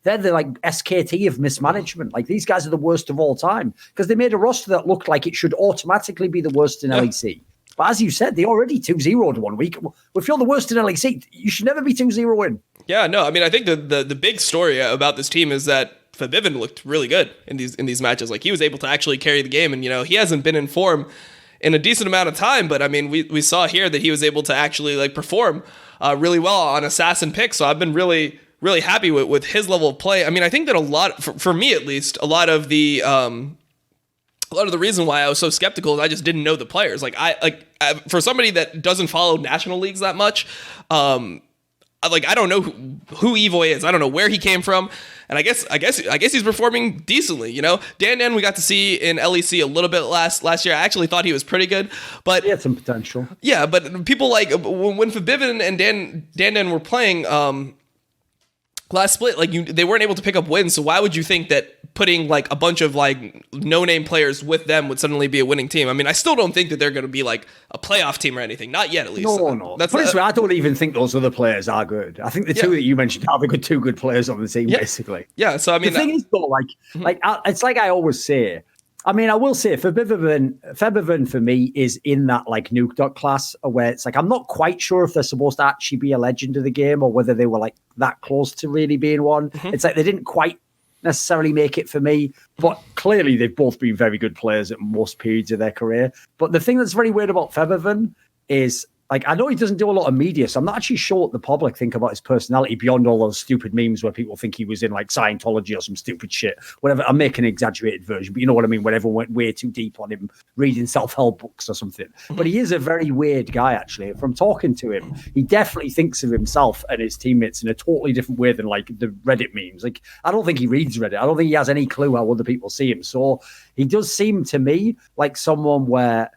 they're the, like, SKT of mismanagement. Like, these guys are the worst of all time because they made a roster that looked like it should automatically be the worst in LEC. But as you said, they already 2-0'd 1 week. If you're the worst in LEC, you should never be 2-0 in. Yeah, no, I mean, I think the big story about this team is that Febiven looked really good in these matches. Like, he was able to actually carry the game, and, you know, he hasn't been in form in a decent amount of time, but I mean, we saw here that he was able to actually like perform really well on Assassin pick. So I've been really, really happy with his level of play. I mean, I think that a lot, for me at least, a lot of the reason why I was so skeptical is I just didn't know the players. For somebody that doesn't follow national leagues that much, I don't know who Evoy is. I don't know where he came from. And I guess he's performing decently, you know. Dan we got to see in LEC a little bit last year. I actually thought he was pretty good, but he had some potential. Yeah, but people like when Febiven and Dan were playing last split, like they weren't able to pick up wins. So why would you think that putting like a bunch of like no-name players with them would suddenly be a winning team? I mean, I still don't think that they're going to be like a playoff team or anything. Not yet, at least. No. I don't even think those other players are good. I think the two that you mentioned are the two good players on the team, basically. Yeah. So I mean, the thing is though, it's like I always say. I mean, I will say Febiven for me is in that like Nuke class where it's like I'm not quite sure if they're supposed to actually be a legend of the game or whether they were like that close to really being one. It's like they didn't quite necessarily make it for me, but clearly they've both been very good players at most periods of their career. But the thing that's very weird about Febiven is, like, I know he doesn't do a lot of media, so I'm not actually sure what the public think about his personality beyond all those stupid memes where people think he was in, like, Scientology or some stupid shit. Whatever. I'm making an exaggerated version, but you know what I mean, when everyone went way too deep on him reading self-help books or something. But he is a very weird guy, actually. From talking to him, he definitely thinks of himself and his teammates in a totally different way than, like, the Reddit memes. Like, I don't think he reads Reddit. I don't think he has any clue how other people see him. So he does seem to me like someone where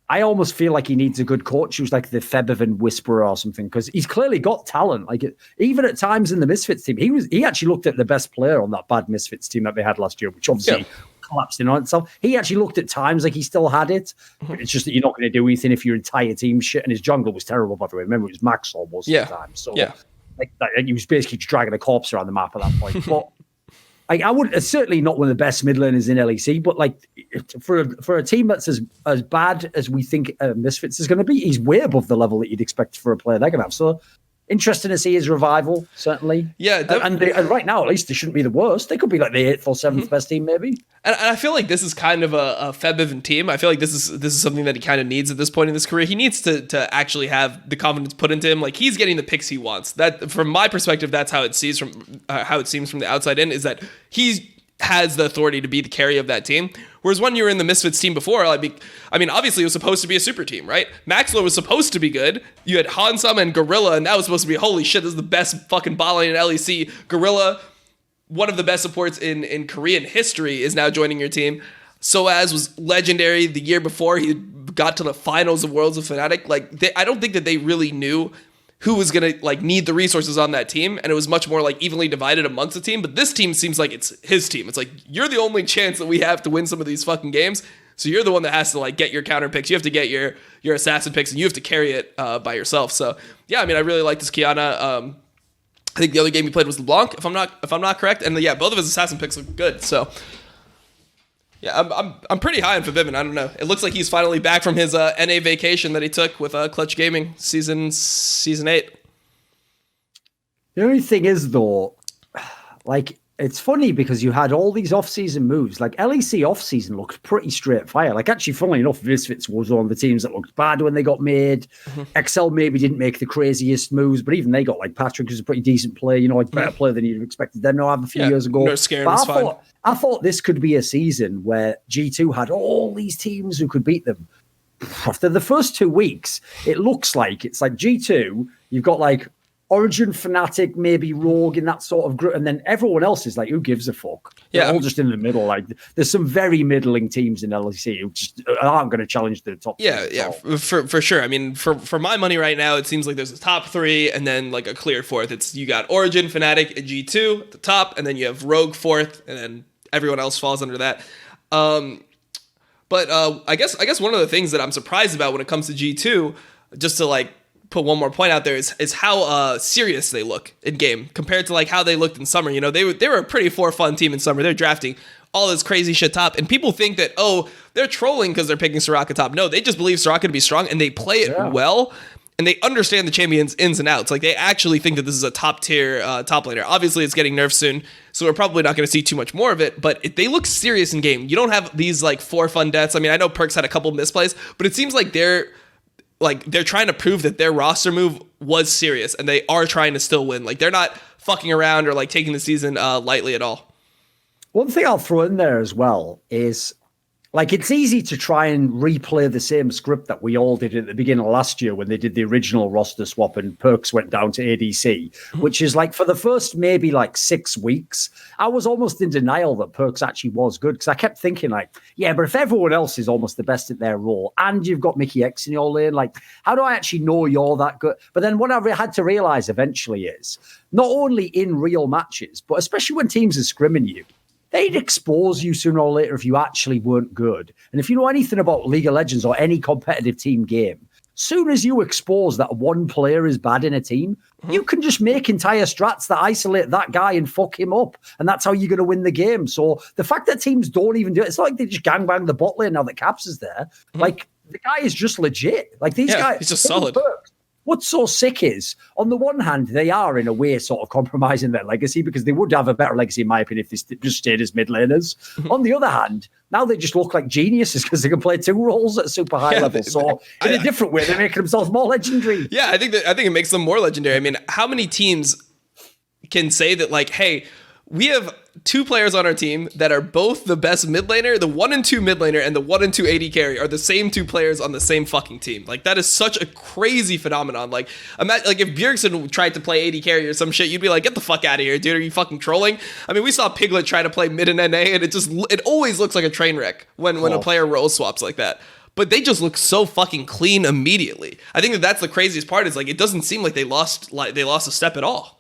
I almost feel like he needs a good coach who's like the Febiven whisperer or something, because he's clearly got talent. Like even at times in the Misfits team, he actually looked at the best player on that bad Misfits team that they had last year, which obviously collapsed in on itself. He actually looked at times like he still had it. But it's just that you're not going to do anything if your entire team's shit. And his jungle was terrible, by the way. Remember, it was Max almost at the time. So like he was basically just dragging a corpse around the map at that point. But I would certainly not one of the best mid laners in LEC, but like for a team that's as bad as we think Misfits is going to be, he's way above the level that you'd expect for a player they're going to have. So interesting to see his revival, certainly. Yeah, and right now at least they shouldn't be the worst. They could be like the 8th or 7th best team, maybe. And I feel like this is kind of a Febiven team. I feel like this is something that he kind of needs at this point in his career. He needs to actually have the confidence put into him. Like he's getting the picks he wants. That, from my perspective, that's how it seems from the outside in. Is that he has the authority to be the carry of that team. Whereas when you were in the Misfits team before, I mean, obviously it was supposed to be a super team, right? Maxlow was supposed to be good. You had Hansam and Gorilla, and that was supposed to be, holy shit, this is the best fucking bot lane in LEC. Gorilla, one of the best supports in Korean history, is now joining your team. Soaz was legendary the year before. He got to the finals of Worlds of Fnatic. I don't think that they really knew who was going to like need the resources on that team, and it was much more like evenly divided amongst the team. But this team seems like it's his team. It's like, you're the only chance that we have to win some of these fucking games, so you're the one that has to like get your counter picks. You have to get your assassin picks, and you have to carry it by yourself. So yeah, I mean, I really like this Qiyana. I think the other game he played was LeBlanc, if I'm not correct, and yeah, both of his assassin picks look good. So yeah, I'm pretty high on Febiven. I don't know. It looks like he's finally back from his NA vacation that he took with Clutch Gaming season 8. The only thing is though, like it's funny because you had all these off-season moves. Like LEC off-season looked pretty straight fire. Like actually, funnily enough, Misfits was one of the teams that looked bad when they got made. Excel maybe didn't make the craziest moves, but even they got like Patrick, who's a pretty decent player. You know, a better player than you'd have expected them to have a few years ago. No scaring was fine. I thought this could be a season where G2 had all these teams who could beat them. After the first 2 weeks, it looks like it's like G2. You've got like Origin, Fnatic, maybe Rogue in that sort of group, and then everyone else is like, who gives a fuck? They're all just in the middle. Like, there's some very middling teams in LEC who just aren't going to challenge the top. For sure. I mean, for my money right now, it seems like there's a top 3 and then like a clear fourth. It's you got Origin, Fnatic, and G2 at the top, and then you have Rogue fourth, and then everyone else falls under that. But I guess one of the things that I'm surprised about when it comes to G2, just to like put one more point out there, is how serious they look in game compared to like how they looked in summer. You know, they were a pretty for fun team in summer. They're drafting all this crazy shit top, and people think that they're trolling because they're picking Soraka top. No, they just believe Soraka to be strong, and they play it well, and they understand the champion's ins and outs. Like they actually think that this is a top tier top laner. Obviously, it's getting nerfed soon, so we're probably not going to see too much more of it. But they look serious in game. You don't have these like for fun deaths. I mean, I know Perkz had a couple misplays, but it seems like they're trying to prove that their roster move was serious and they are trying to still win. Like they're not fucking around or like taking the season lightly at all. One thing I'll throw in there as well is like it's easy to try and replay the same script that we all did at the beginning of last year when they did the original roster swap and Perkz went down to ADC, which is like for the first maybe like 6 weeks, I was almost in denial that Perkz actually was good because I kept thinking like, yeah, but if everyone else is almost the best at their role and you've got Mickey X in your lane, like how do I actually know you're that good? But then what I had to realize eventually is not only in real matches, but especially when teams are scrimming you, they'd expose you sooner or later if you actually weren't good. And if you know anything about League of Legends or any competitive team game, soon as you expose that one player is bad in a team, you can just make entire strats that isolate that guy and fuck him up. And that's how you're going to win the game. So the fact that teams don't even do it, it's not like they just gangbang the bot lane now that Caps is there. Like, the guy is just legit. Like, these guys... He's just solid. What's so sick is, on the one hand, they are in a way sort of compromising their legacy because they would have a better legacy, in my opinion, if they just stayed as mid laners. On the other hand, now they just look like geniuses because they can play 2 roles at a super high level. So in a different way, they're making themselves more legendary. Yeah, I think it makes them more legendary. I mean, how many teams can say that like, hey, we have 2 players on our team that are both the best mid laner, the 1 and 2 mid laner, and the 1 and 2 AD carry are the same 2 players on the same fucking team. Like that is such a crazy phenomenon. Like, imagine, like if Bjergsen tried to play AD carry or some shit, you'd be like, get the fuck out of here, dude. Are you fucking trolling? I mean, we saw Piglet try to play mid and NA, and it always looks like a train wreck when a player role swaps like that. But they just look so fucking clean immediately. I think that's the craziest part. Is like it doesn't seem like they lost a step at all.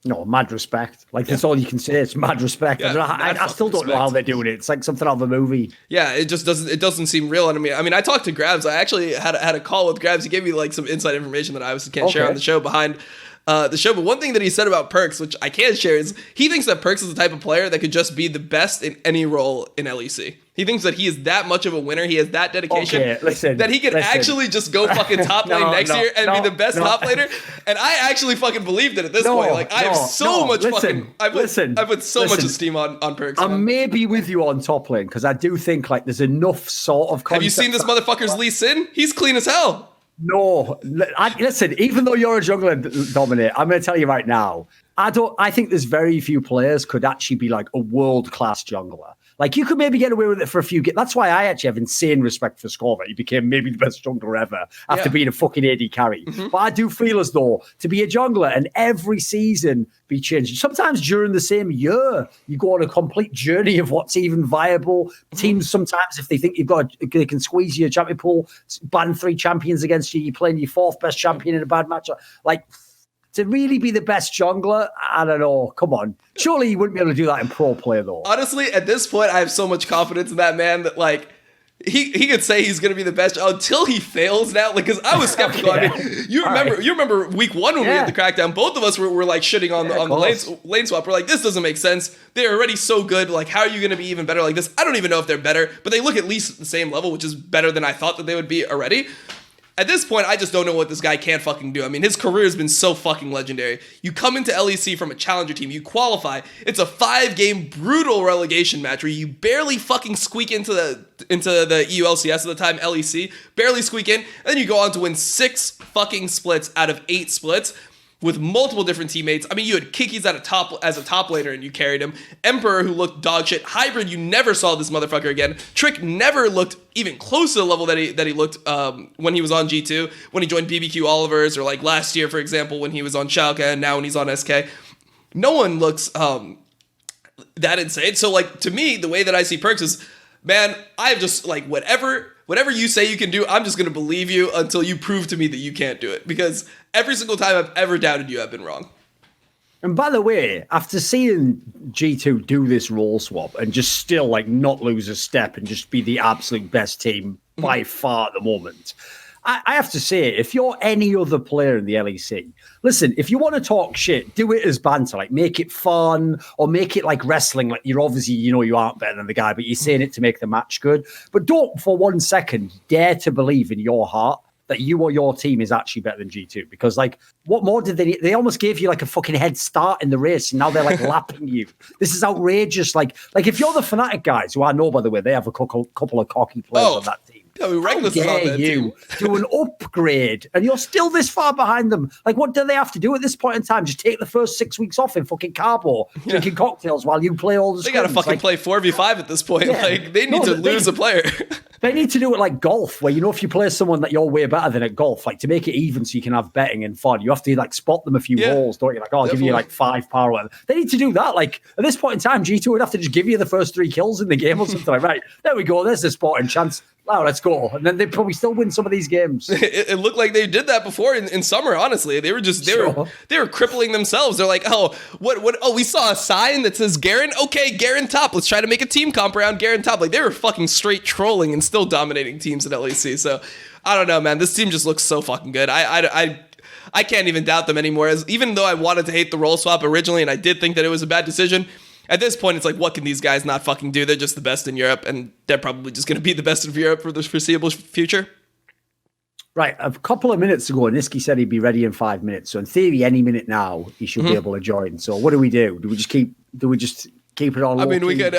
No, mad respect. Like, that's all you can say. It's mad respect. Yeah, I still don't know how they're doing it. It's like something out of a movie. Yeah, it doesn't seem real. And I mean, I talked to Grabs. I actually had a call with Grabs. He gave me like some inside information that I obviously can't share on the show behind the show. But one thing that he said about Perkz, which I can share, is he thinks that Perkz is the type of player that could just be the best in any role in LEC. He thinks that he is that much of a winner. He has that dedication that he could actually just go fucking top lane next year and be the best top laner. And I actually fucking believed it at this point. Like I have so much fucking. I put so much esteem on Perkz. I may be with you on top lane because I do think like there's enough sort of. Have you seen this motherfucker's Lee Sin? He's clean as hell. No, listen. Even though you're a jungler, Dominic, I'm going to tell you right now. I think there's very few players could actually be like a world-class jungler. Like, you could maybe get away with it for a few games. That's why I actually have insane respect for Scorver. He became maybe the best jungler ever after being a fucking AD carry. But I do feel as though to be a jungler and every season be changing. Sometimes during the same year, you go on a complete journey of what's even viable. Teams sometimes, if they think they can squeeze your champion pool, ban 3 champions against you, you're playing your 4th best champion in a bad match. Like, to really be the best jungler, I don't know. Come on. Surely you wouldn't be able to do that in pro play, though. Honestly, at this point, I have so much confidence in that man that, like, he could say he's going to be the best until he fails now. Like, because I was skeptical. I mean, you remember week 1 when we had the crackdown, both of us were like shitting on the lane swap. We're like, this doesn't make sense. They're already so good. Like, how are you going to be even better like this? I don't even know if they're better, but they look at least at the same level, which is better than I thought that they would be already. at this point, I just don't know what this guy can fucking do. I mean, his career has been so fucking legendary. You come into LEC from a challenger team, you qualify. It's a 5-game brutal relegation match where you barely fucking squeak into the EU LCS at the time, LEC, barely squeak in, and then you go on to win 6 fucking splits out of 8 splits with multiple different teammates. I mean, you had Kiki's as a top laner and you carried him. Emperor, who looked dog shit. Hybrid, you never saw this motherfucker again. Trick never looked even close to the level that he looked when he was on G2, when he joined BBQ Olivers, or like last year, for example, when he was on Schalke, and now when he's on SK. No one looks that insane. So, like, to me, the way that I see Perkz is, man, I've just, like, whatever you say you can do, I'm just going to believe you until you prove to me that you can't do it. Because every single time I've ever doubted you, I've been wrong. And by the way, after seeing G2 do this role swap and just still, like, not lose a step and just be the absolute best team by far at the moment, I have to say, if you're any other player in the LEC, listen, if you want to talk shit, do it as banter, like make it fun or make it like wrestling. Like, you're obviously, you know, you aren't better than the guy, but you're saying it to make the match good. But don't for 1 second dare to believe in your heart that you or your team is actually better than G2, because like, what more did they need? They almost gave you like a fucking head start in the race, and now they're like lapping you. This is outrageous. Like if you're the Fnatic guys, who I know, by the way, they have a couple of cocky players on that team. I mean, Reckless is on that you do an upgrade and you're still this far behind them? Like, what do they have to do at this point in time? Just take the first 6 weeks off in fucking Carbo, drinking cocktails while you play all the They got to fucking play 4v5 at this point. Yeah. Like, they need to lose a player. They need to do it like golf, where, you know, if you play someone that you're way better than at golf, like, to make it even so you can have betting and fun, you have to like spot them a few holes, don't you? Like, I'll give you like 5 power or whatever. They need to do that. Like, at this point in time, G2 would have to just give you the first 3 kills in the game or something. Like, right, there we go. There's the sporting chance. Wow, let's go. And then they probably still win some of these games. It looked like they did that before in summer, honestly. They were crippling themselves. They're like, oh, we saw a sign that says Garen. Okay, Garen top. Let's try to make a team comp around Garen top. Like, they were fucking straight trolling and still dominating teams in LEC. So I don't know, man. This team just looks so fucking good. I can't even doubt them anymore. Even though I wanted to hate the role swap originally, and I did think that it was a bad decision, at this point, it's like, what can these guys not fucking do? They're just the best in Europe, and they're probably just going to be the best of Europe for the foreseeable future. Right. A couple of minutes ago, Nisqy said he'd be ready in 5 minutes. So in theory, any minute now, he should be able to join. So what do we do? Do we just keep it on? I mean, we could.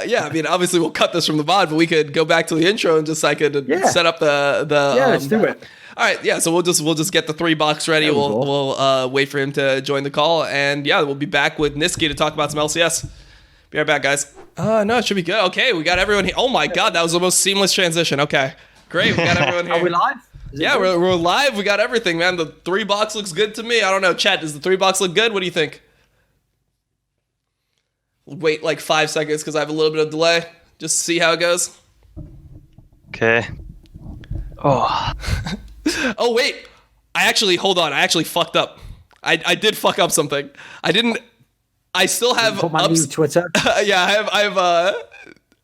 Yeah. I mean, obviously, we'll cut this from the VOD, but we could go back to the intro and just set up the. Yeah, let's do it. All right, yeah. So we'll just get the 3 box ready. We'll wait for him to join the call, and yeah, we'll be back with Nisqy to talk about some LCS. Be right back, guys. No, it should be good. Okay, we got everyone here. Oh my god, that was the most seamless transition. Okay, great. We got everyone here. Are we live? Yeah, we're live. We got everything, man. The 3 box looks good to me. I don't know, chat. Does the 3 box look good? What do you think? Wait like 5 seconds because I have a little bit of delay. Just to see how it goes. Okay. Oh. Oh wait, hold on. I actually fucked up. I did fuck up something. I still have put my new Twitter. Yeah,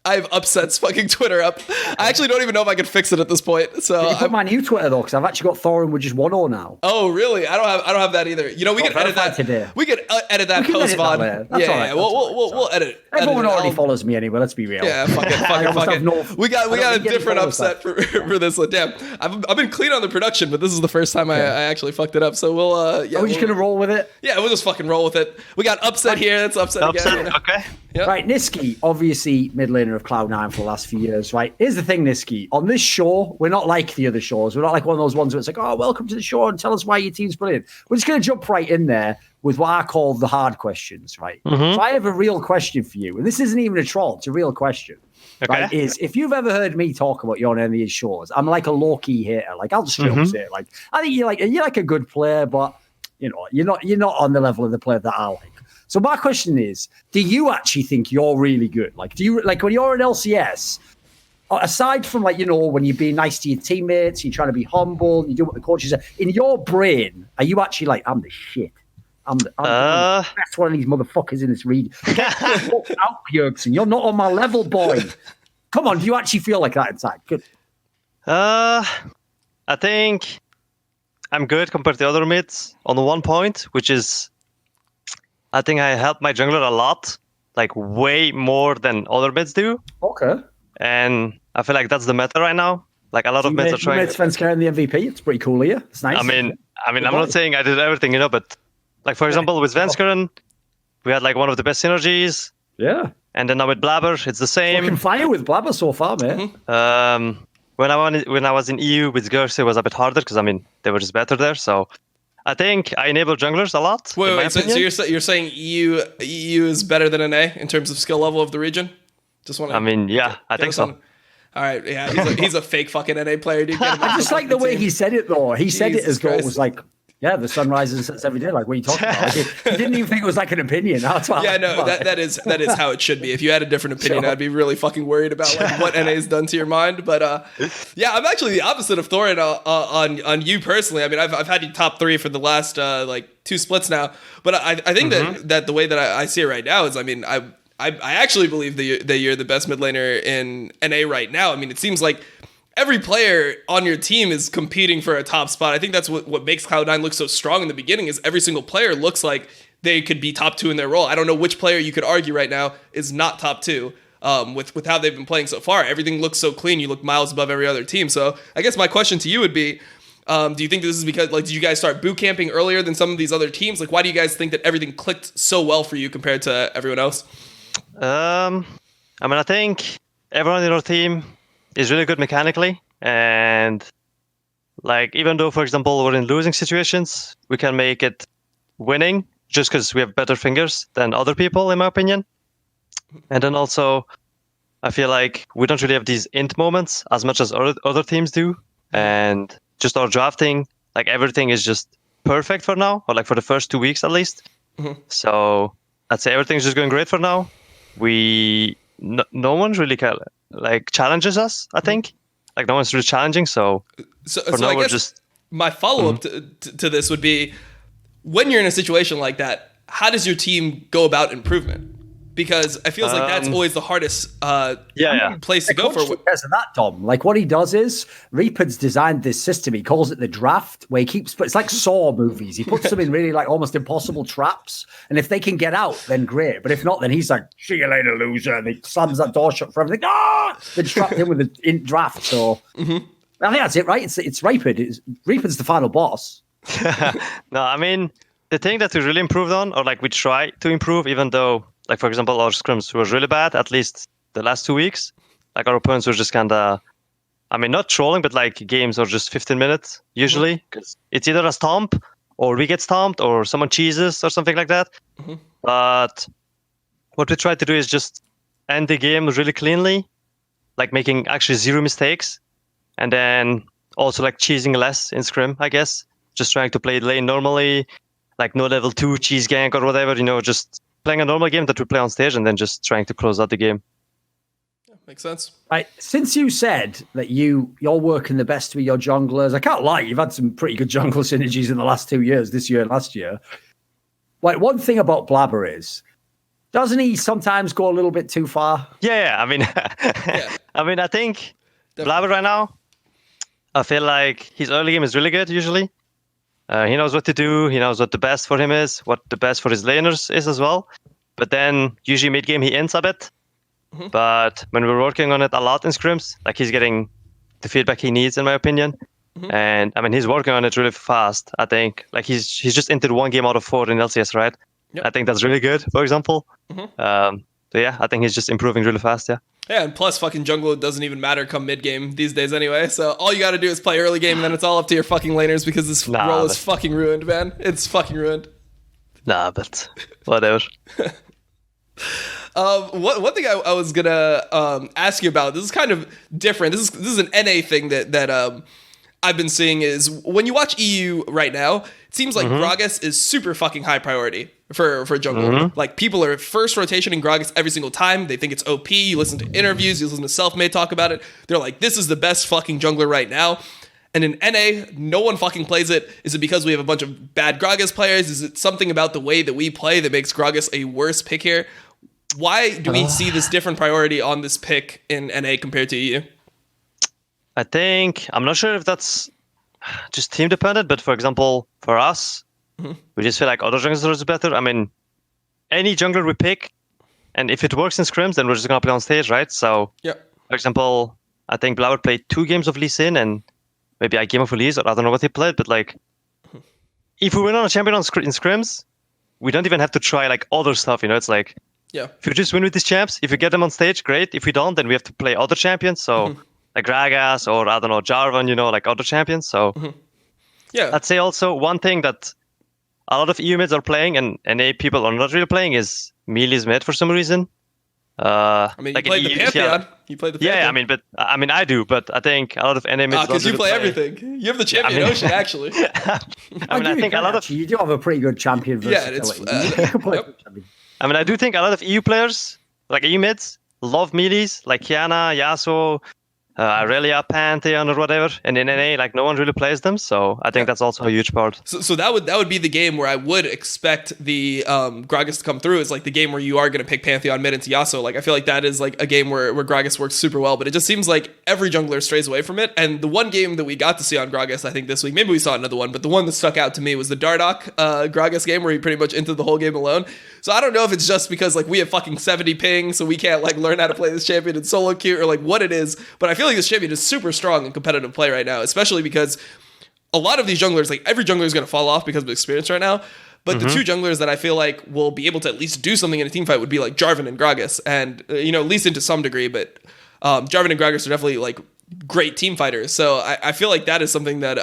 I have Upset's fucking Twitter up. I actually don't even know if I can fix it at this point. So Did you put my new Twitter though? Because I've actually got Thorin with just 1-0 now. Oh really? I don't have that either. You know, we can edit that today. We can edit that post VOD. Yeah, we'll edit it. Everyone already follows me anyway. Let's be real. Yeah, fuck it. We got a different Upset for this one. Damn, I've been clean on the production, but this is the first time I actually fucked it up. So we'll we're just gonna roll with it. Yeah, we'll just fucking roll with it. We got Upset here. That's Upset again. You know? Okay. Yep. Right, Nisqy, obviously mid laner of Cloud9 for the last few years, right? Here's the thing, Nisqy. On this show, we're not like the other shows. We're not like one of those ones where it's like, oh, welcome to the show and tell us why your team's brilliant. We're just going to jump right in there with what I call the hard questions, right? So I have a real question for you. And this isn't even a troll. It's a real question. Okay. Right? Is if you've ever heard me talk about you on any of these shows, I'm like a low-key hater. Like, I'll just straight up say it. Like, I think you're like a good player, but, you know, you're not on the level of the player that I like. So my question is, do you actually think you're really good? Like, do you, like, when you're in LCS, aside from, like, you know, when you're being nice to your teammates, you're trying to be humble, you do what the coaches say, in your brain, are you actually like, I'm the shit? I'm the best one of these motherfuckers in this region. Get out, Bjergsen. You're not on my level, boy. Come on, do you actually feel like that inside? Good. I think I'm good compared to other mids on the one point, which is I think I help my jungler a lot, like way more than other mids do. Okay. And I feel like that's the meta right now. Like a lot of mids are trying. You made Svenskeren the MVP. It's pretty cool here. It's nice. I mean, I'm not saying I did everything, but like for example, with Svenskeren, we had like one of the best synergies. Yeah. And then now with Blabber, it's the same. Fucking fire with Blabber so far, mate. When I was in EU with Gerse, it was a bit harder because I mean they were just better there. So I think I enable junglers a lot. Wait. So you're saying EU is better than NA in terms of skill level of the region? Just want to. I mean, yeah, I think so. All right, yeah, he's a fake fucking NA player, dude. I just like the way he said it, though. He said it as though it was like, yeah, the sun rises and sets every day. Like, what are you talking about? Like, he didn't even think it was like an opinion. That's why. Yeah, no, that is how it should be. If you had a different opinion, I'd be really fucking worried about like, what NA's done to your mind. But yeah, I'm actually the opposite of Thorin on you personally. I mean, I've had you top 3 for the last like 2 splits now. But I think that the way that I see it right now is, I mean, I actually believe that you're the best mid laner in NA right now. I mean, it seems like every player on your team is competing for a top spot. I think that's what makes Cloud9 look so strong in the beginning, is every single player looks like they could be top 2 in their role. I don't know which player you could argue right now is not top 2 with how they've been playing so far. Everything looks so clean. You look miles above every other team. So I guess my question to you would be, do you think this is because, like, did you guys start boot camping earlier than some of these other teams? Like, why do you guys think that everything clicked so well for you compared to everyone else? I mean, I think everyone in our team is really good mechanically, and like even though, for example, we're in losing situations, we can make it winning just because we have better fingers than other people, in my opinion. And then also, I feel like we don't really have these int moments as much as other teams do, and just our drafting, like everything is just perfect for now, or like for the first 2 weeks at least. So I'd say everything's just going great for now. No one's really like challenges us, I think. Like no one's really challenging, so for now I we're guess just. My follow-up to this would be, when you're in a situation like that, how does your team go about improvement? Because I feel like that's always the hardest place to go for. Because of that, Dom. Like what he does is, Reaper's designed this system. He calls it the draft, where he keeps. It's like Saw movies. He puts them in really like almost impossible traps, and if they can get out, then great. But if not, then he's like, "See you later, loser," and he slams that door shut for everything. Ah! Then trapped him with the draft. So I think that's it, right? It's Reaper. Reaper's the final boss. No, I mean the thing that we really improved on, or like we try to improve, even though. Like, for example, our scrims were really bad, at least the last 2 weeks. Like, our opponents were just kind of, I mean, not trolling, but like games are just 15 minutes, usually. Because it's either a stomp, or we get stomped, or someone cheeses, or something like that. But what we try to do is just end the game really cleanly, like making actually 0 mistakes. And then also like cheesing less in scrim, I guess. Just trying to play lane normally, like no level 2 cheese gank or whatever, just playing a normal game that we play on stage and then just trying to close out the game. Yeah, makes sense. Right. Since you said that you're working the best with your junglers, I can't lie, you've had some pretty good jungle synergies in the last 2 years, this year and last year. Like one thing about Blabber is, doesn't he sometimes go a little bit too far? Yeah. I mean, I mean, I think Blabber right now, I feel like his early game is really good usually. He knows what to do. He knows what the best for him is, what the best for his laners is as well. But then usually mid game he ends a bit. But when we're working on it a lot in scrims, like he's getting the feedback he needs, in my opinion. And I mean he's working on it really fast. I think like he's just entered 1 game out of 4 in LCS, right? Yep. I think that's really good, for example. So yeah, I think he's just improving really fast. Yeah, and plus fucking jungle doesn't even matter come mid-game these days anyway, so all you gotta do is play early game and then it's all up to your fucking laners because this role is fucking ruined, man. It's fucking ruined. Nah, but whatever. One thing I was gonna ask you about, this is kind of different. This is an NA thing that I've been seeing is when you watch EU right now, it seems like Gragas is super fucking high priority for jungle. Like people are first rotation in Gragas every single time. They think it's OP. You listen to interviews, you listen to Selfmade talk about it. They're like, this is the best fucking jungler right now. And in NA, no one fucking plays it. Is it because we have a bunch of bad Gragas players? Is it something about the way that we play that makes Gragas a worse pick here? Why do we see this different priority on this pick in NA compared to EU? I think, I'm not sure if that's just team dependent, but for example, for us, we just feel like other junglers are better. I mean, any jungler we pick, and if it works in scrims, then we're just going to play on stage, right? So, for example, I think Blauer played 2 games of Lee Sin and maybe a game of Elise, or I don't know what he played, but like, if we win on a champion in scrims, we don't even have to try like other stuff, you know? It's like, if you just win with these champs, if you get them on stage, great. If we don't, then we have to play other champions. So like Gragas or I don't know, Jarvan, you know, like other champions. So I'd say also one thing that a lot of EU mids are playing and NA people are not really playing is Meelee's mid for some reason. I mean, like you played the Pantheon. You played the Pantheon. Yeah, I mean, I do, but I think a lot of NA mids because you play everything. You have the champion Ocean, actually. I think a lot of you do have a pretty good champion versatility. I mean, I do think a lot of EU players, like EU mids, love Meelees, like Kiana, Yasuo, Aurelia, Pantheon, or whatever. And in NA, like no one really plays them, so I think that's also a huge part. So that would be the game where I would expect the Gragas to come through. Is like the game where you are going to pick Pantheon mid into Yasuo. Like I feel like that is like a game where Gragas works super well, but it just seems like every jungler strays away from it. And the one game that we got to see on Gragas, I think this week, maybe we saw another one, but the one that stuck out to me was the Dardoch Gragas game where he pretty much entered the whole game alone. So I don't know if it's just because like we have fucking 70 ping, so we can't like learn how to play this champion in solo queue or like what it is, but I feel like this champion is super strong in competitive play right now, especially because a lot of these junglers, like every jungler is going to fall off because of experience right now, but the 2 junglers that I feel like will be able to at least do something in a team fight would be like Jarvan and Gragas, and you know, at least into some degree, but Jarvan and Gragas are definitely like great team fighters, so I feel like that is something that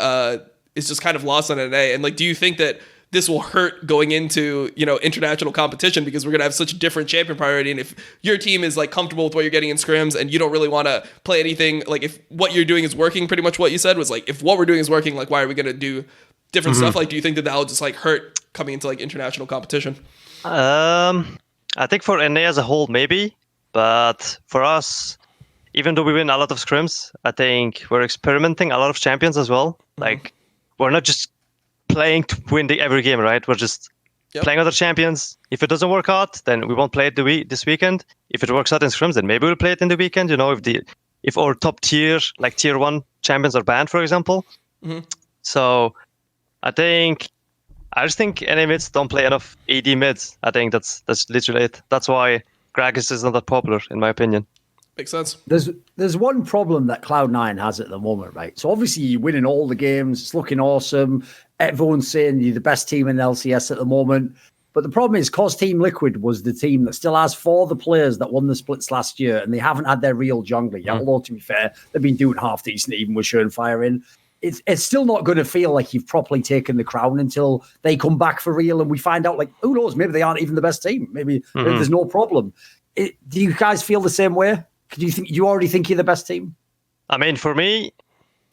is just kind of lost on NA. And like, do you think that this will hurt going into, you know, international competition because we're going to have such a different champion priority? And if your team is like comfortable with what you're getting in scrims and you don't really want to play anything, like if what you're doing is working, pretty much what you said was like, if what we're doing is working, like why are we going to do different stuff? Like, do you think that will just like hurt coming into like international competition? I think for NA as a whole, maybe, but for us, even though we win a lot of scrims, I think we're experimenting a lot of champions as well. Like, we're not just playing to win every game, right? We're just playing other champions. If it doesn't work out, then we won't play it this weekend. If it works out in scrims, then maybe we'll play it in the weekend. You know, if our top tier, like tier 1 champions are banned, for example. So I just think NA mids don't play enough AD mids. I think that's literally it. That's why Gragas is not that popular, in my opinion. Makes sense. There's one problem that Cloud9 has at the moment, right? So obviously you're winning all the games. It's looking awesome. Everyone's saying you're the best team in LCS at the moment. But the problem is, because Team Liquid was the team that still has 4 of the players that won the splits last year, and they haven't had their real jungler yet. Although, to be fair, they've been doing half decent, even with Schönfire in. It's still not going to feel like you've properly taken the crown until they come back for real and we find out, like, who knows, maybe they aren't even the best team. Maybe there's no problem. Do you guys feel the same way? Do you already think you're the best team? I mean, for me,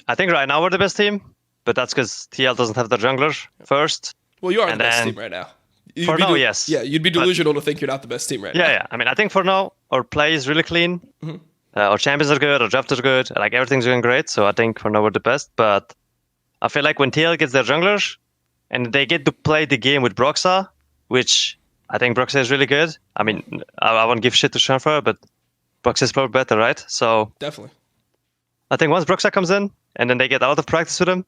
I think right now we're the best team, but that's because TL doesn't have their jungler first. Well, you are the best team right now. For now, yes. Yeah, you'd be delusional to think you're not the best team right now. Yeah. I mean, I think for now, our play is really clean. Our champions are good, our draft is good, like everything's going great. So I think for now we're the best. But I feel like when TL gets their junglers and they get to play the game with Broxah, which I think Broxah is really good. I mean, I won't give shit to Schönfire, but Broxah is probably better, right? So definitely. I think once Broxah comes in and then they get a lot of practice with him,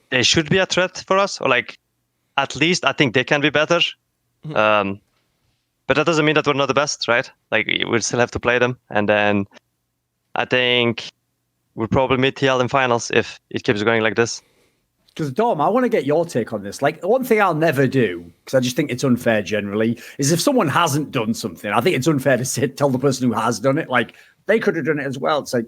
they should be a threat for us. Or like, at least I think they can be better. But that doesn't mean that we're not the best, right? Like, we'll still have to play them. And then I think we'll probably meet TL in finals if it keeps going like this. Because, Dom, I want to get your take on this. Like, one thing I'll never do, because I just think it's unfair generally, is if someone hasn't done something, I think it's unfair to tell the person who has done it, like, they could have done it as well. It's like,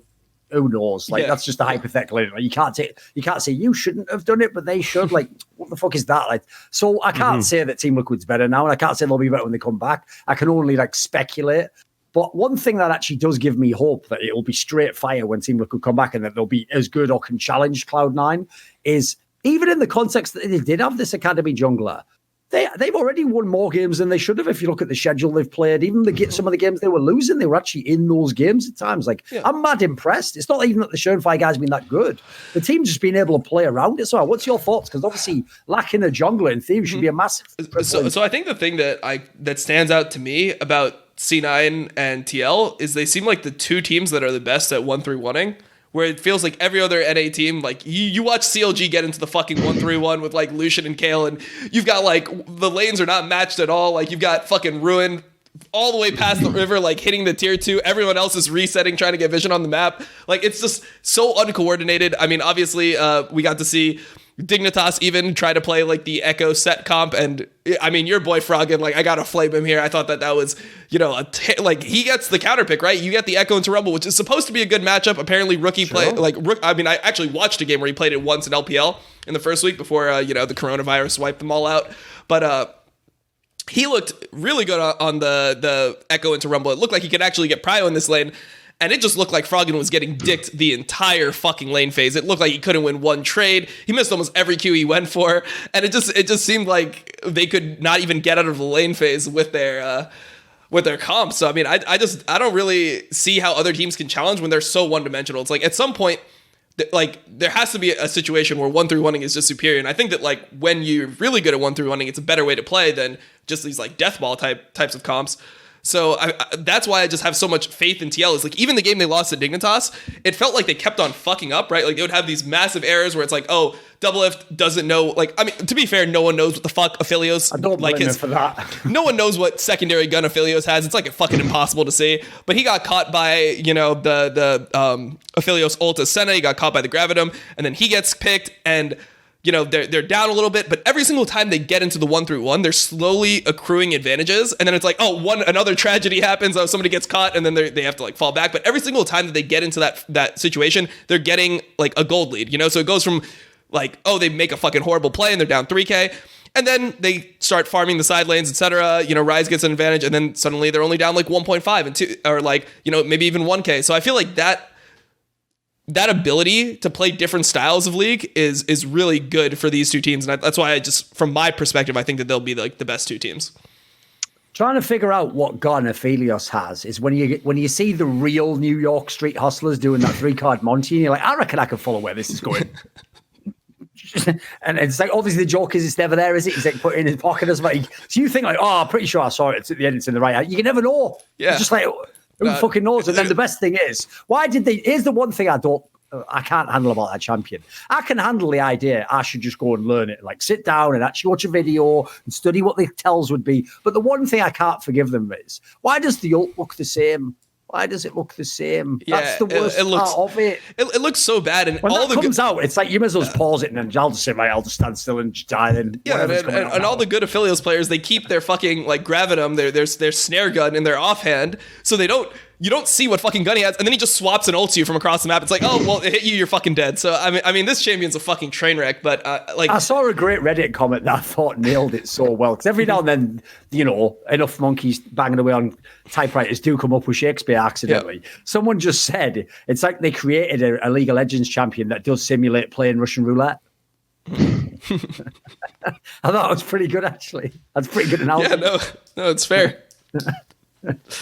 who knows? Like, that's just a hypothetical. Like, you can't say you shouldn't have done it, but they should. Like, what the fuck is that? Like, so I can't say that Team Liquid's better now, and I can't say they'll be better when they come back. I can only like speculate. But one thing that actually does give me hope that it'll be straight fire when Team Liquid come back and that they'll be as good or can challenge Cloud9 is, even in the context that they did have this academy jungler, they've already won more games than they should have. If you look at the schedule they've played, even some of the games they were losing, they were actually in those games at times. Like, I'm mad impressed. It's not even that the Schönfire guy's been that good. The team's just been able to play around it. So what's your thoughts? Because obviously lacking a jungler in theory should be a massive... So I think the thing that stands out to me about C9 and TL is they seem like the two teams that are the best at 1-3-1ing. Where it feels like every other NA team, like you watch CLG get into the fucking 1-3-1 with like Lucian and Kayle, and you've got like the lanes are not matched at all. Like you've got fucking Ruin all the way past the river, like hitting the tier 2. Everyone else is resetting, trying to get vision on the map. Like, it's just so uncoordinated. I mean, obviously, we got to see Dignitas even try to play like the Echo set comp, and I mean, your boy Froggen, like, I gotta flame him here. I thought that was, you know, like, he gets the counter pick, right? You get the Echo into Rumble, which is supposed to be a good matchup. Apparently, Rookie play I mean, I actually watched a game where he played it once in LPL in the first week before you know, the coronavirus wiped them all out, but he looked really good on the Echo into Rumble. It looked like he could actually get Prio in this lane. And it just looked like Froggen was getting dicked the entire fucking lane phase. It looked like he couldn't win one trade. He missed almost every Q he went for. And it just seemed like they could not even get out of the lane phase with their comp. So, I mean, I don't really see how other teams can challenge when they're so one-dimensional. It's like, at some point, like, there has to be a situation where 1-3-1ing is just superior. And I think that, like, when you're really good at 1-3-1ing, it's a better way to play than just these, like, deathball types of comps. So that's why I just have so much faith in TL. Is like, even the game they lost to Dignitas, it felt like they kept on fucking up, right? Like, they would have these massive errors where it's like, oh, Doublelift doesn't know. Like, I mean, to be fair, no one knows what the fuck Aphelios. I don't blame him for that. No one knows what secondary gun Aphelios has. It's like fucking impossible to see. But he got caught by, you know, the Aphelios ult as Senna. He got caught by the Gravitum, and then he gets picked, and you know, they're down a little bit, but every single time they get into the 1-3-1, they're slowly accruing advantages. And then it's like, another tragedy happens. Oh, somebody gets caught, and then they have to like fall back. But every single time that they get into that situation, they're getting like a gold lead, you know? So it goes from like, oh, they make a fucking horrible play and they're down 3K. And then they start farming the side lanes, etc. You know, Rise gets an advantage, and then suddenly they're only down like 1.5 and 2, or like, you know, maybe even 1K. So I feel like that ability to play different styles of League is really good for these two teams. And that's why I just, from my perspective, I think that they'll be like the best two teams. Trying to figure out what gun Aphelios has is when you see the real New York street hustlers doing that 3-card Monty, and you're like, I reckon I can follow where this is going. And it's like, obviously the joke is it's never there, is it? He's like put it in his pocket as well. So you think like, oh, I'm pretty sure I saw it. It's at the end, it's in the right. You can never know. Yeah. It's just like, who fucking knows? And then the best thing is, why did they? Here's the one thing I can't handle about that champion. I can handle the idea I should just go and learn it, like sit down and actually watch a video and study what the tells would be. But the one thing I can't forgive them is, why does the ult look the same? Why does it look the same? Yeah, that's the worst part of it. It looks so bad. And when all that comes out, it's like you might as well just pause it and then I'll just say, I'll just stand still and just die. Then yeah, and all the good Aphelios players, they keep their fucking like Gravitum, their snare gun in their offhand, so you don't see what fucking gun he has, and then he just swaps and ults you from across the map. It's like, oh, well, it hit you, you're fucking dead. So, I mean, this champion's a fucking train wreck, but, like... I saw a great Reddit comment that I thought nailed it so well, because every now and then, you know, enough monkeys banging away on typewriters do come up with Shakespeare accidentally. Yep. Someone just said, it's like they created a League of Legends champion that does simulate playing Russian roulette. I thought it was pretty good, actually. That's pretty good analogy. Yeah, no, it's fair.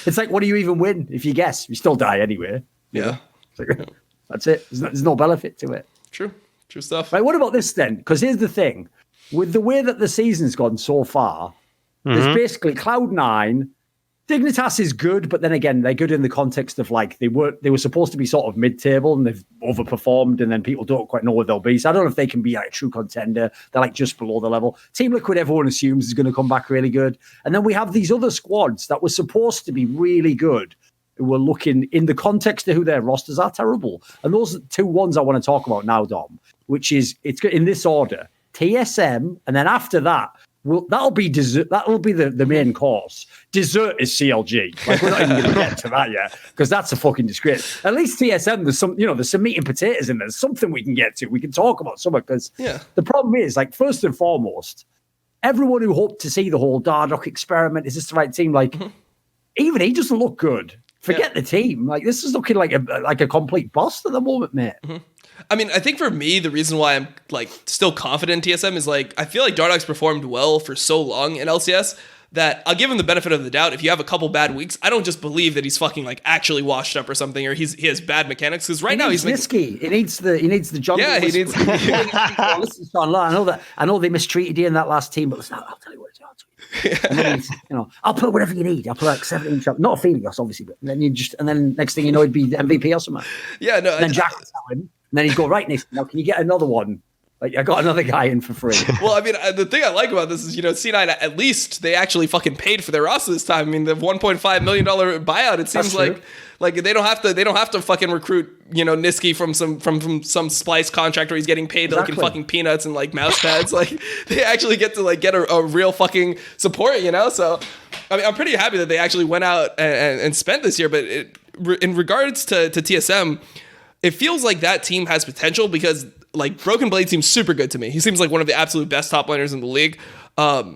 It's like, what do you even win if you guess? You still die anyway. Yeah. Like, that's it. There's no benefit to it. True stuff. Right, what about this then? Because here's the thing. With the way that the season's gone so far, there's basically Cloud9. Dignitas is good, but then again, they're good in the context of like they were supposed to be sort of mid-table and they've overperformed, and then people don't quite know where they'll be. So I don't know if they can be like a true contender. They're like just below the level. Team Liquid, everyone assumes is going to come back really good. And then we have these other squads that were supposed to be really good, who were looking in the context of who their rosters are terrible. And those are two ones I want to talk about now, Dom, which is it's in this order: TSM, and then after that, that'll be dessert. That'll be the main course. Dessert is CLG. Like, we're not even going to get to that yet, because that's a fucking disgrace. At least TSM, there's some meat and potatoes in there. There's something we can get to. We can talk about something, because the problem is, like, first and foremost, everyone who hoped to see the whole Dardoch experiment, is this the right team? Like, even he doesn't look good. Forget the team. Like, this is looking like a complete bust at the moment, mate. I mean, I think for me, the reason why I'm like still confident in TSM is like, I feel like Dardoch's performed well for so long in LCS that I'll give him the benefit of the doubt. If you have a couple bad weeks, I don't just believe that he's fucking like actually washed up or something, or he has bad mechanics. Because right now he's Nisky. He needs the jungle. Yeah, he needs. Listen, Sean, I know they mistreated you in that last team, but listen, I'll tell you what it's on. And then I'll put whatever you need. I'll put like 17 shots. Not Aphelios, obviously, but then next thing you know, he'd be MVP or something. Yeah, no. And then Jack would tell him. And then he'd go, right, Nick, now can you get another one Like, I got another guy in for free. Well, I mean, the thing I like about this is, C9, at least they actually fucking paid for their roster this time. I mean, the $1.5 million buyout, it seems like they don't have to fucking recruit, Niski from some splice contract where he's getting paid like in fucking peanuts and like mouse pads. Like, they actually get to like get a real fucking support, So, I mean, I'm pretty happy that they actually went out and spent this year. But in regards to TSM, it feels like that team has potential because, like, Broken Blade seems super good to me. He seems like one of the absolute best top laners in the league. I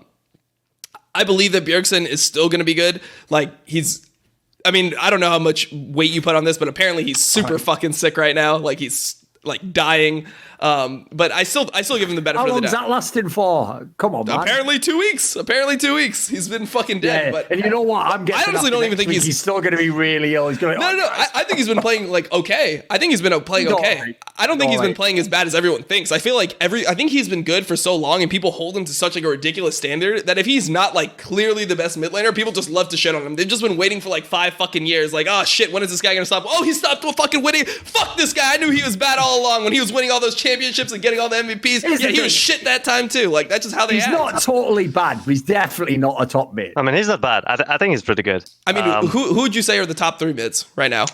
believe that Bjergsen is still going to be good. Like, I don't know how much weight you put on this, but apparently he's super fucking sick right now. Like, he's like dying. But I still give him the benefit of the doubt. How long's that lasting for? Come on, man. Apparently 2 weeks. He's been fucking dead. Yeah, but and you know what? I honestly don't even think he's still going to be really ill. He's going to No. I think he's been playing like okay. I think he's been playing okay. Right. I don't think he's been playing as bad as everyone thinks. I feel like I think he's been good for so long, and people hold him to such like a ridiculous standard that if he's not like clearly the best mid laner, people just love to shit on him. They've just been waiting for like 5 fucking years. Like, oh shit, when is this guy gonna stop? Oh, he stopped fucking winning. Fuck this guy. I knew he was bad all along when he was winning all those championships and getting all the MVPs. Yeah, he was shit that time too. Like, that's just how they act. He's not totally bad, but he's definitely not a top mid. I mean, he's not bad. I think he's pretty good. I mean, who would you say are the top 3 mids right now?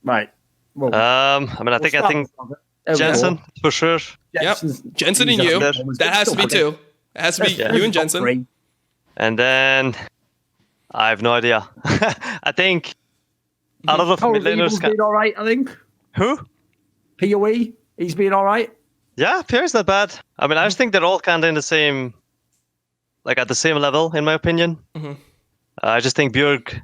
Right. Well, I think Jensen for sure. Yep. Jensen and you. That has to be 2. It has to be you and Jensen. And then I have no idea. I think out of the mid laners, been all right. I think. Who? PoE. He's been all right. Yeah, Pierre's not bad. I mean, I just think they're all kind of in the same, like at the same level, in my opinion. Mm-hmm. I just think Bjerg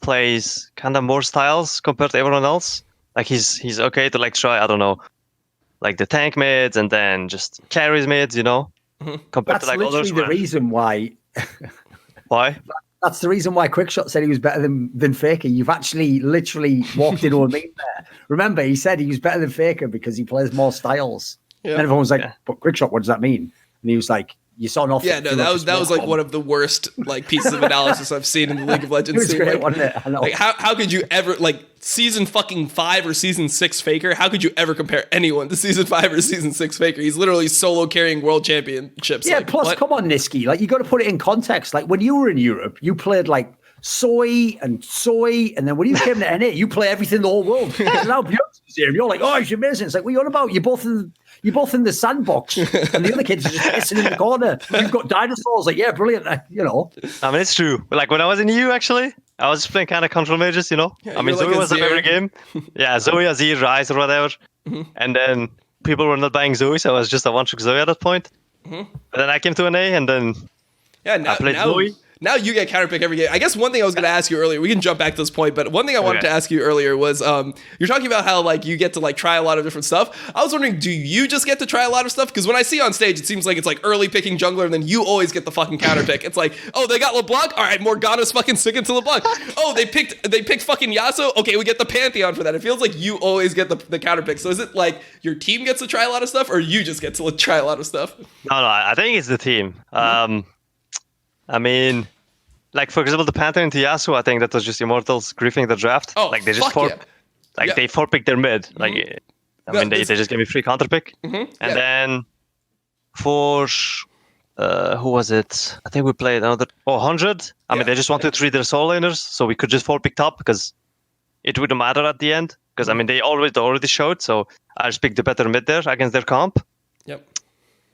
plays kind of more styles compared to everyone else. Like he's okay to like try, I don't know, like the tank mids and then just carries mids, Mm-hmm. Compared That's to like literally others. The reason why. Why? That's the reason why Quickshot said he was better than Faker. You've actually literally walked into a meme there. Remember, he said he was better than Faker because he plays more styles. Yeah. And everyone was like, but Quickshot, what does that mean? And he was like, you saw nothing. Yeah, no, that was like one of the worst like pieces of analysis I've seen in the League of Legends. It was great, wasn't it? I know. Like, how could you ever, like, season fucking 5 or season 6 Faker, how could you ever compare anyone to season 5 or season 6 Faker? He's literally solo carrying world championships. Yeah, like, plus, what? Come on, Niski. Like, you got to put it in context. Like, when you were in Europe, you played like Soy, and then when you came to NA, you play everything in the whole world. And now Bjergsen's here, and you're like, oh, it's amazing. It's like, what are you on about? You're both in the sandbox, and the other kids are just pissing in the corner. You've got dinosaurs. Like, yeah, brilliant. I mean, it's true. Like when I was in EU, actually, I was just playing kind of control mages. Yeah, I mean, Zoe like was up every game. Yeah, Zoe, Azir, Ryze, or whatever. Mm-hmm. And then people were not buying Zoe, so I was just a one-trick Zoe at that point. Mm-hmm. But then I came to NA, and then I played Zoe. Now you get counterpick every game. I guess one thing I was going to ask you earlier, we can jump back to this point, but one thing I wanted to ask you earlier was you're talking about how like you get to like try a lot of different stuff. I was wondering, do you just get to try a lot of stuff? Because when I see on stage, it seems like it's like early picking jungler, and then you always get the fucking counterpick. It's like, oh, they got LeBlanc? All right, Morgana's fucking sticking to LeBlanc. Oh, they picked fucking Yasuo? Okay, we get the Pantheon for that. It feels like you always get the counterpick. So is it like your team gets to try a lot of stuff, or you just get to try a lot of stuff? No, I think it's the team. I mean... Like, for example, the Pantheon to Yasuo, I think that was just Immortals griefing the draft. Oh, like, they just they 4-picked their mid. Mm-hmm. Like, I mean, they just gave me free counterpick. Mm-hmm. And then for, who was it? I think we played another, 100. I mean, they just wanted to read their soul laners, so we could just 4-pick top because it wouldn't matter at the end. Because, I mean, they already showed, so I just picked the better mid there against their comp. Yep.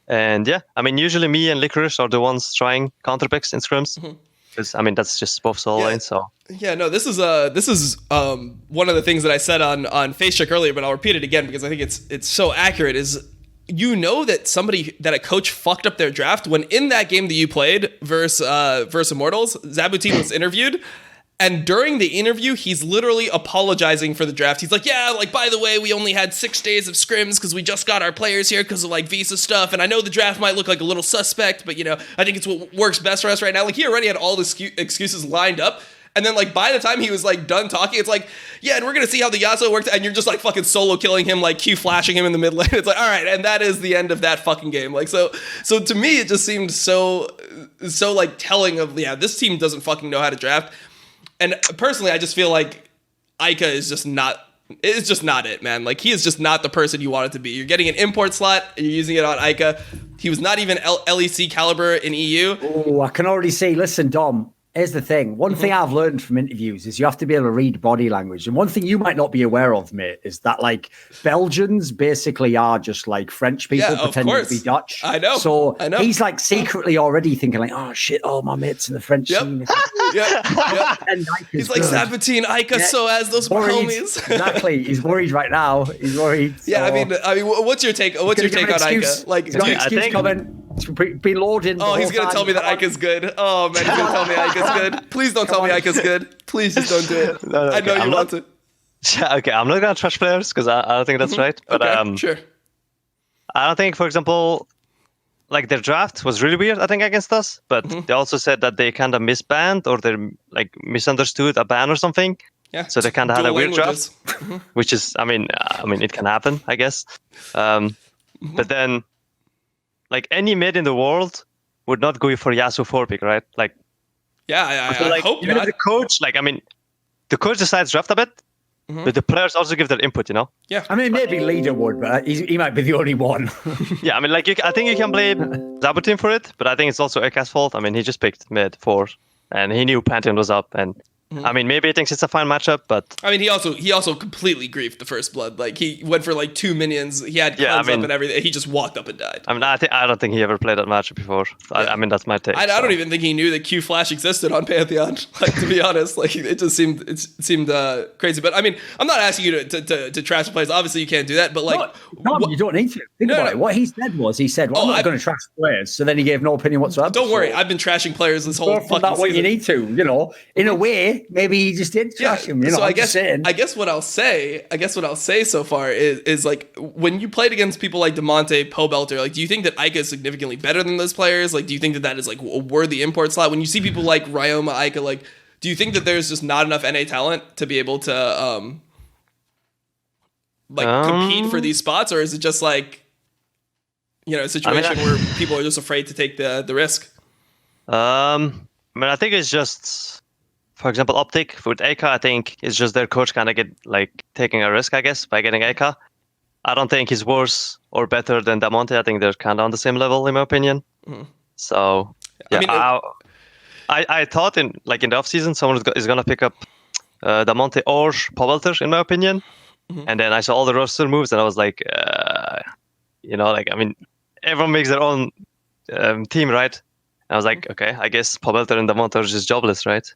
And yeah, I mean, usually me and Licorice are the ones trying counterpicks in scrims. Mm-hmm. I mean, that's just both solo lanes, so. Yeah, no, this is one of the things that I said on FaceCheck earlier, but I'll repeat it again because I think it's so accurate, is that a coach fucked up their draft when in that game that you played versus Immortals, Zabutin was interviewed. And during the interview, he's literally apologizing for the draft. He's like, yeah, like, by the way, we only had 6 days of scrims because we just got our players here because of, like, visa stuff. And I know the draft might look like a little suspect, but, I think it's what works best for us right now. Like, he already had all the excuses lined up. And then, like, by the time he was, like, done talking, it's like, yeah, and we're going to see how the Yasuo works. And you're just, like, fucking solo killing him, like, Q flashing him in the mid lane. It's like, all right, and that is the end of that fucking game. Like, so to me, it just seemed so like, telling of, yeah, this team doesn't fucking know how to draft. And personally, I just feel like Ica is just not It's just not it, man. Like, he is just not the person you want it to be. You're getting an import slot, and you're using it on Ica. He was not even LEC caliber in EU. Oh, I can already see. Listen, Dom, here's the thing. One thing I've learned from interviews is you have to be able to read body language. And one thing you might not be aware of, mate, is that like Belgians basically are just like French people pretending to be Dutch. I know. So he's like secretly already thinking like, oh shit, all my mates in the French scene. He's like Sabatine, Ica, Soaz, those were homies. Exactly. He's worried right now. He's worried. Yeah, so. I mean, what's your take? What's your take on Ica? Like, he's got an excuse coming. Be loading. Oh, he's gonna tell me that Ica's good. Oh man, he's gonna tell me Ica's good. Please don't tell me Ica's good. Please just don't do it. No, I know you want to. Okay, I'm not gonna trash players because I don't think that's right. But sure. I don't think, for example, like their draft was really weird. I think against us, but they also said that they kind of misbanned or they like misunderstood a ban or something. Yeah. So they kind of had a weird draft, which is, I mean, it can happen, I guess. But then, like any mid in the world would not go for Yasuo 4 pick, right? Like, yeah, I hope even not. The coach, like, I mean, the coach decides draft a bit, but the players also give their input, you know? Yeah. I mean, maybe Leader would, but he might be the only one. Yeah, I mean, like, I think you can blame Zabutin for it, but I think it's also Eka's fault. I mean, he just picked mid 4, and he knew Pantheon was up, and I mean, maybe he thinks it's a fine matchup, but I mean, he also completely griefed the first blood. Like, he went for like 2 minions. He had cleanse up and everything. He just walked up and died. I mean, I don't think he ever played that matchup before. I mean, that's my take. I don't even think he knew that Q Flash existed on Pantheon. Like, to be honest, like it seemed crazy. But I mean, I'm not asking you to trash the players. Obviously, you can't do that. But like, no, you don't need to. Think about it. What he said was, well, I'm not going to trash players. So then he gave no opinion whatsoever. Don't worry, I've been trashing players this whole fucking season. What you need to, in a way, maybe he just did trash him. So I guess what I'll say so far is like, when you played against people like Demonte, Pobelter, like, do you think that Ica is significantly better than those players? Like, do you think that is like a worthy import slot? When you see people like Ryoma, Ica, like, do you think that there's just not enough NA talent to be able to compete for these spots, or is it just like, a situation where people are just afraid to take the risk? I mean, I think it's just, for example, Optic with Eka, I think it's just their coach kind of taking a risk, I guess, by getting Eka. I don't think he's worse or better than Damonte. I think they're kind of on the same level, in my opinion. So, yeah, I thought in the offseason, someone is going to pick up Damonte or Pobelter, in my opinion. And then I saw all the roster moves, and I was like, I mean, everyone makes their own team, right? And I was like, okay, I guess Pobelter and Damonte are just jobless, right?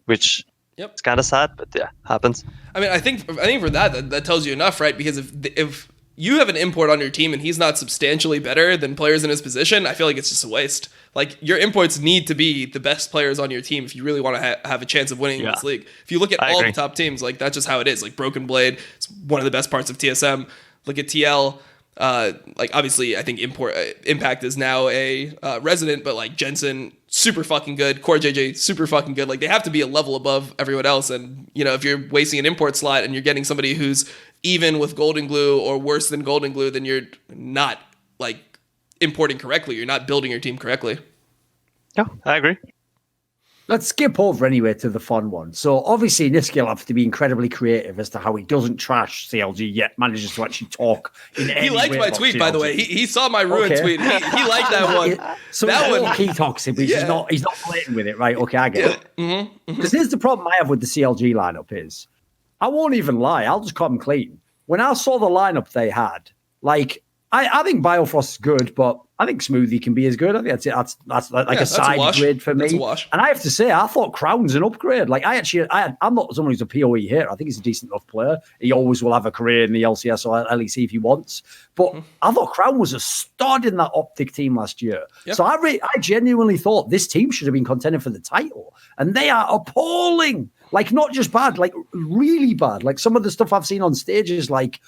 Which it's kind of sad, but yeah, happens. I mean, I think for that tells you enough, right? Because if you have an import on your team and he's not substantially better than players in his position, I feel like it's just a waste. Like, your imports need to be the best players on your team if you really want to have a chance of winning this league. If you look at all the top teams, like, that's just how it is. Like, Broken Blade is one of the best parts of TSM. Look at TL. Like, obviously, I think Impact is now a resident, but like Jensen, super fucking good. Core JJ, super fucking good. Like, they have to be a level above everyone else. And, if you're wasting an import slot and you're getting somebody who's even with Golden Glue or worse than Golden Glue, then you're not like importing correctly. You're not building your team correctly. Yeah, I agree. Let's skip over anyway to the fun one. So obviously Nisqy will have to be incredibly creative as to how he doesn't trash CLG yet manages to actually talk in any He liked my tweet, CLG. By the way. He saw my ruin tweet. He liked that one. So that one he talks it, but he's not playing with it, right? Okay, I get it. Because here's the problem I have with the CLG lineup is, I won't even lie, I'll just come clean. When I saw the lineup they had, like, I think Biofrost is good, but I think Smoothie can be as good. I think that's like a side grade for me. And I have to say, I thought Crown's an upgrade. Like, I'm not someone who's a PoE here. I think he's a decent enough player. He always will have a career in the LCS or LEC if he wants. But I thought Crown was a stud in that Optic team last year. Yep. So I genuinely thought this team should have been contending for the title. And they are appalling. Like, not just bad, like really bad. Like, some of the stuff I've seen on stages, like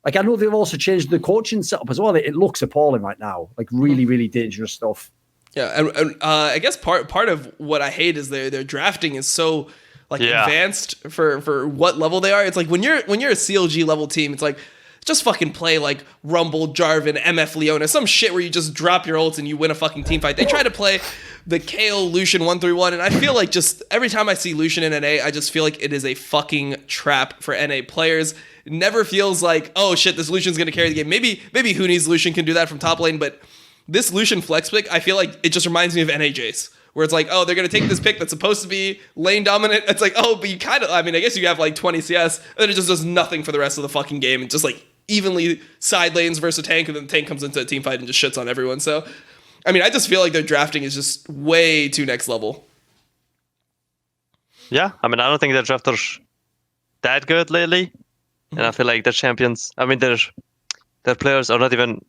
I know they've also changed the coaching setup as well. It looks appalling right now. Like, really, really dangerous stuff. Yeah, and I guess part of what I hate is their drafting is so advanced for what level they are. It's like when you're a CLG level team, it's like, just fucking play like Rumble, Jarvan, MF Leona, some shit where you just drop your ults and you win a fucking team fight. They try to play the Kale Lucian 1-3-1, and I feel like just every time I see Lucian in NA, I just feel like it is a fucking trap for NA players. It never feels like, oh shit, this Lucian's gonna carry the game. Maybe Huni's Lucian can do that from top lane, but this Lucian flex pick, I feel like it just reminds me of NA Jace, where it's like, oh, they're gonna take this pick that's supposed to be lane dominant. It's like, oh, but you kind of, I mean, I guess you have like 20 CS, and then it just does nothing for the rest of the fucking game, and just like evenly side lanes versus a tank, and then the tank comes into a team fight and just shits on everyone. So, I mean, I just feel like their drafting is just way too next level. Yeah, I mean, I don't think their drafters that good lately, and I feel like their champions. I mean, their players are not even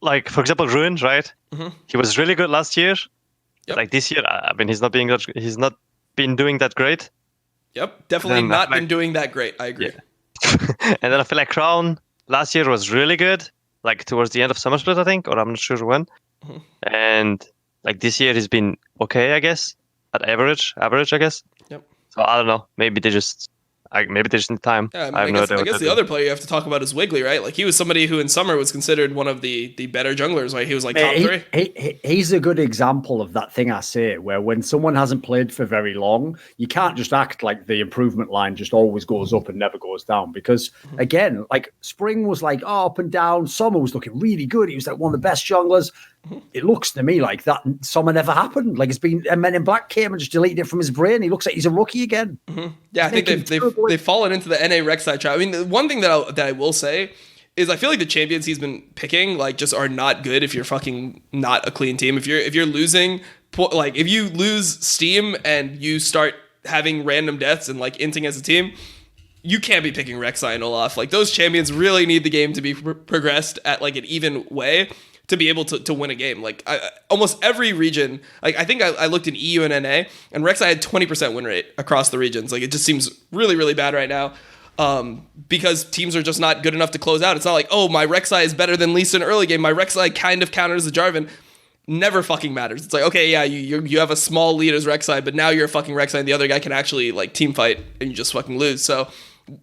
like, for example, Ruin, right? He was really good last year. Yep. Like this year, I mean, he's not been doing that great. Yep, definitely not been doing that great. I agree. Yeah. And then I feel like Crown last year was really good, like towards the end of Summer Split, I think, or I'm not sure when. And like this year, he's been okay, I guess, at average, I guess. Yep. So I don't know. Maybe they just need time. Yeah, I guess the other player you have to talk about is Wiggly, right? Like he was somebody who in summer was considered one of the better junglers, right? He was like top 3. He's a good example of that thing I say, where when someone hasn't played for very long, you can't just act like the improvement line just always goes up and never goes down. Because again, like Spring was like up and down, Summer was looking really good. He was like one of the best junglers. It looks to me like that summer never happened. Like it's been, and Men in Black came and just deleted it from his brain. He looks like he's a rookie again. Yeah, I think they've fallen into the NA Rek'Sai trap. I mean, the one thing that I will say is I feel like the champions he's been picking like just are not good if you're fucking not a clean team. If you're losing, like if you lose steam and you start having random deaths and like inting as a team, you can't be picking Rek'Sai and Olaf. Like those champions really need the game to be progressed at like an even way to be able to win a game. Like almost every region, like I think I looked in EU and NA, and Rek'Sai had 20% win rate across the regions. Like it just seems really, really bad right now because teams are just not good enough to close out. It's not like, oh, my Rek'Sai is better than Lee Sin early game. My Rek'Sai kind of counters the Jarvan. Never fucking matters. It's like, okay, yeah, you have a small lead as Rek'Sai, but now you're a fucking Rek'Sai and the other guy can actually like team fight and you just fucking lose. So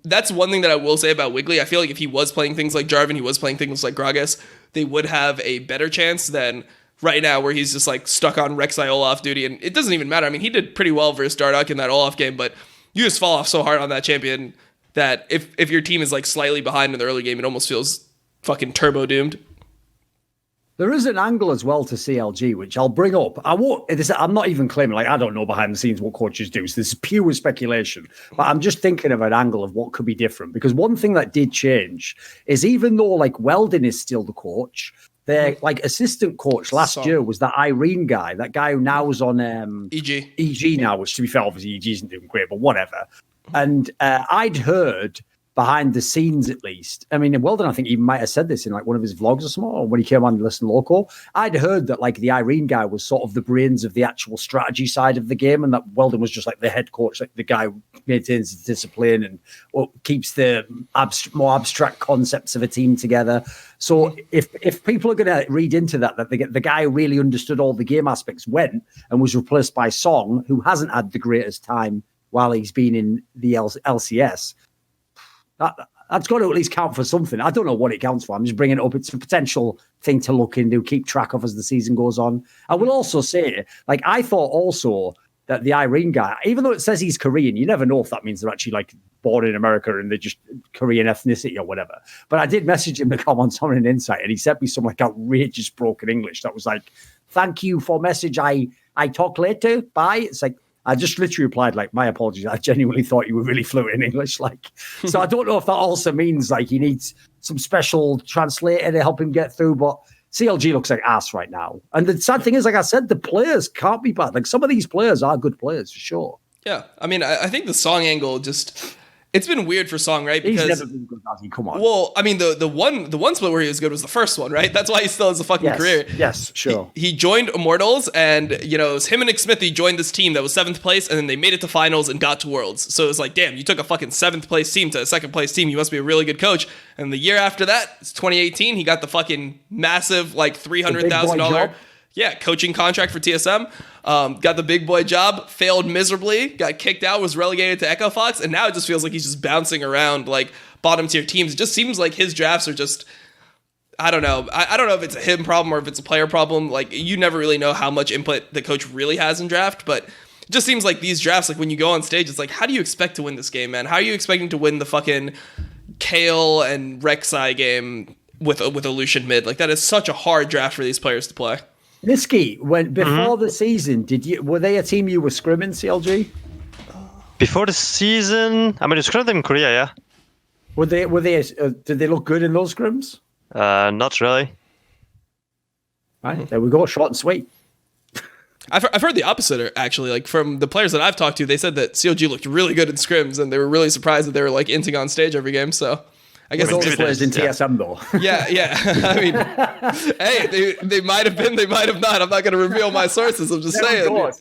that's one thing that I will say about Wiggly. I feel like if he was playing things like Jarvan, he was playing things like Gragas, they would have a better chance than right now where he's just like stuck on Rek'Sai Olaf duty. And it doesn't even matter. I mean, he did pretty well versus Dardoch in that Olaf game, but you just fall off so hard on that champion that if your team is like slightly behind in the early game, it almost feels fucking turbo doomed. There is an angle as well to CLG, which I'll bring up. I'm not even claiming, like, I don't know behind the scenes what coaches do. So this is pure speculation. But I'm just thinking of an angle of what could be different. Because one thing that did change is even though, like, Weldon is still the coach, their, like, assistant coach last year was that Irene guy, that guy who now is on EG now, which, to be fair, obviously EG isn't doing great, but whatever. And I'd heard behind the scenes, at least. I mean, Weldon, I think he might have said this in like one of his vlogs or something, or when he came on to Listen Local. I'd heard that like the Irene guy was sort of the brains of the actual strategy side of the game, and that Weldon was just like the head coach, like the guy who maintains the discipline and keeps the more abstract concepts of a team together. So if people are going to read into that the guy who really understood all the game aspects went and was replaced by Song, who hasn't had the greatest time while he's been in the LCS, that's got to at least count for something. I don't know what it counts for. I'm just bringing it up. It's a potential thing to look into, keep track of as the season goes on. I will also say, like, I thought also that the Irene guy, even though it says he's Korean, you never know if that means they're actually like born in America and they're just Korean ethnicity or whatever. But I did message him to come on an Insight, and he sent me some like outrageous broken English that was like, "Thank you for message. I talk later. Bye." It's like, I just literally replied, like, my apologies. I genuinely thought you were really fluent in English. Like, so I don't know if that also means like he needs some special translator to help him get through, but CLG looks like ass right now. And the sad thing is, like I said, the players can't be bad. Like some of these players are good players for sure. Yeah. I mean, I think the Song angle just, it's been weird for Song, right? Because he's never been good, has he? Come on. Well, I mean, the one split where he was good was the first one, right? That's why he still has a fucking career. Yes, sure. He joined Immortals, and you know, it was him and Nick Smithy joined this team that was 7th place, and then they made it to finals and got to Worlds. So it was like, damn, you took a fucking 7th place team to a 2nd place team. You must be a really good coach. And the year after that, it's 2018. He got the fucking massive like $300,000. Yeah, coaching contract for TSM. Got the big boy job, failed miserably, got kicked out, was relegated to Echo Fox, and now it just feels like he's just bouncing around like bottom tier teams. It just seems like his drafts are just, I don't know. I don't know if it's a him problem or if it's a player problem. Like, you never really know how much input the coach really has in draft, but it just seems like these drafts, like when you go on stage, it's like, how do you expect to win this game, man? How are you expecting to win the fucking Kale and Rek'Sai game with a Lucian mid? Like, that is such a hard draft for these players to play. Nisky, when before the season, were they a team you were scrimming, CLG? Before the season, I mean, it's scrimmed in Korea, yeah. Were they? Did they look good in those scrims? Not really. Right, there we go, short and sweet. I've heard the opposite, actually. Like, from the players that I've talked to, they said that CLG looked really good in scrims, and they were really surprised that they were like inting on stage every game. So I guess those players in TSM though. Yeah. I mean, hey, they might have been, they might have not. I'm not going to reveal my sources. I'm just saying.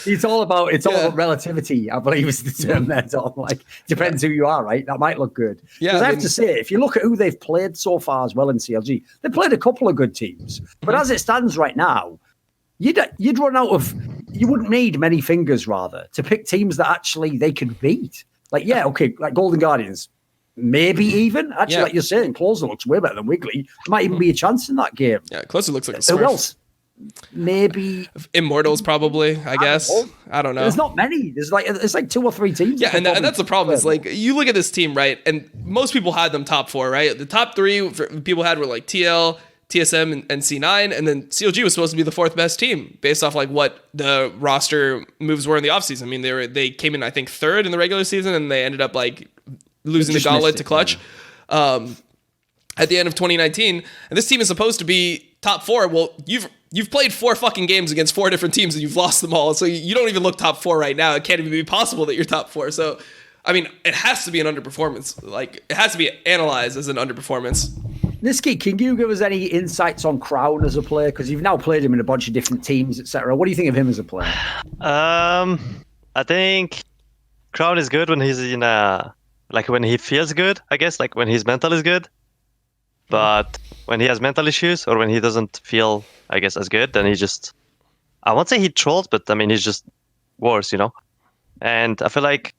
It's all about relativity, I believe is the term there, Tom. Like, depends who you are, right? That might look good. Yeah, I have to say, if you look at who they've played so far as well in CLG, they played a couple of good teams. But as it stands right now, you'd run out of, you wouldn't need many fingers rather to pick teams that actually they could beat. Like, yeah, okay, like Golden Guardians. Maybe even. Actually, like you're saying, Closer looks way better than Wiggly. Might even be a chance in that game. Yeah, Closer looks like a Smurf. Who else? Maybe Immortals, probably. I guess. I don't know. There's not many. There's like 2 or 3 teams. Yeah, and that's the problem. Is like, you look at this team, right? And most people had them top 4, right? The top 3 people had were like TL, TSM, and C9, and then CLG was supposed to be the 4th best team based off like what the roster moves were in the offseason. I mean, they came in, I think, 3rd in the regular season, and they ended up like losing the gauntlet to Clutch at the end of 2019. And this team is supposed to be top 4. Well, you've played 4 fucking games against 4 different teams and you've lost them all. So you don't even look top 4 right now. It can't even be possible that you're top 4. So, I mean, it has to be an underperformance. Like, it has to be analyzed as an underperformance. Nisky, can you give us any insights on Crown as a player? Because you've now played him in a bunch of different teams, etc. What do you think of him as a player? I think Crown is good when he's in like when he feels good, I guess, like when his mental is good. But when he has mental issues or when he doesn't feel, I guess, as good, then he just, I won't say he trolls, but I mean, he's just worse, you know? And I feel like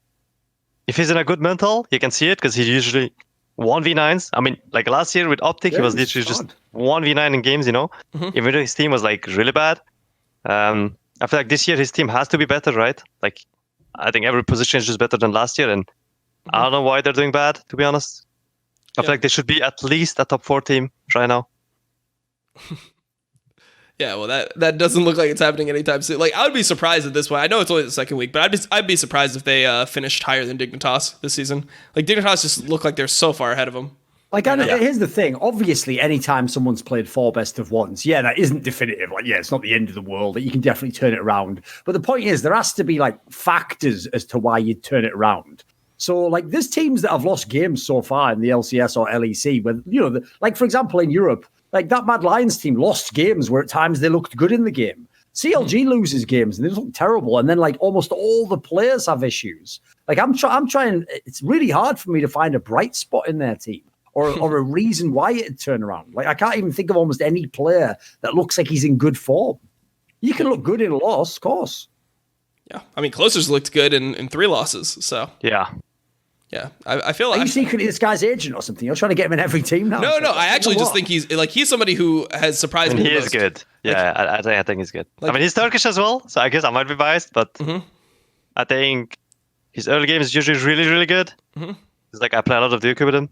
if he's in a good mental, you can see it because he usually 1v9s. I mean, like last year with Optic, he was literally just 1v9 in games, you know? Even though his team was like really bad. I feel like this year his team has to be better, right? Like, I think every position is just better than last year, and I don't know why they're doing bad, to be honest. I feel like they should be at least a top 4 team right now. Yeah, well, that doesn't look like it's happening anytime soon. Like, I would be surprised at this point. I know it's only the second week, but I'd be surprised if they finished higher than Dignitas this season. Like, Dignitas just look like they're so far ahead of them. Like, here's the thing. Obviously, anytime someone's played 4 best of ones, that isn't definitive. Like, it's not the end of the world. You can definitely turn it around. But the point is, there has to be, like, factors as to why you'd turn it around. So, like, there's teams that have lost games so far in the LCS or LEC, where, you know, like, for example, in Europe, like, that Mad Lions team lost games where at times they looked good in the game. CLG loses games and they look terrible. And then, like, almost all the players have issues. Like, I'm trying, it's really hard for me to find a bright spot in their team. Or a reason why it'd turn around. Like, I can't even think of almost any player that looks like he's in good form. You can look good in a loss, of course. Yeah, I mean, Closer's looked good in 3 losses, so. Yeah, I feel like... Are you secretly this guy's agent or something? You're trying to get him in every team now? No, I actually just think he's somebody who has surprised me. He is good. Yeah, I think he's good. Like, I mean, he's Turkish as well, so I guess I might be biased, but I think his early game is usually really, really good. It's like, I play a lot of Dooku with him.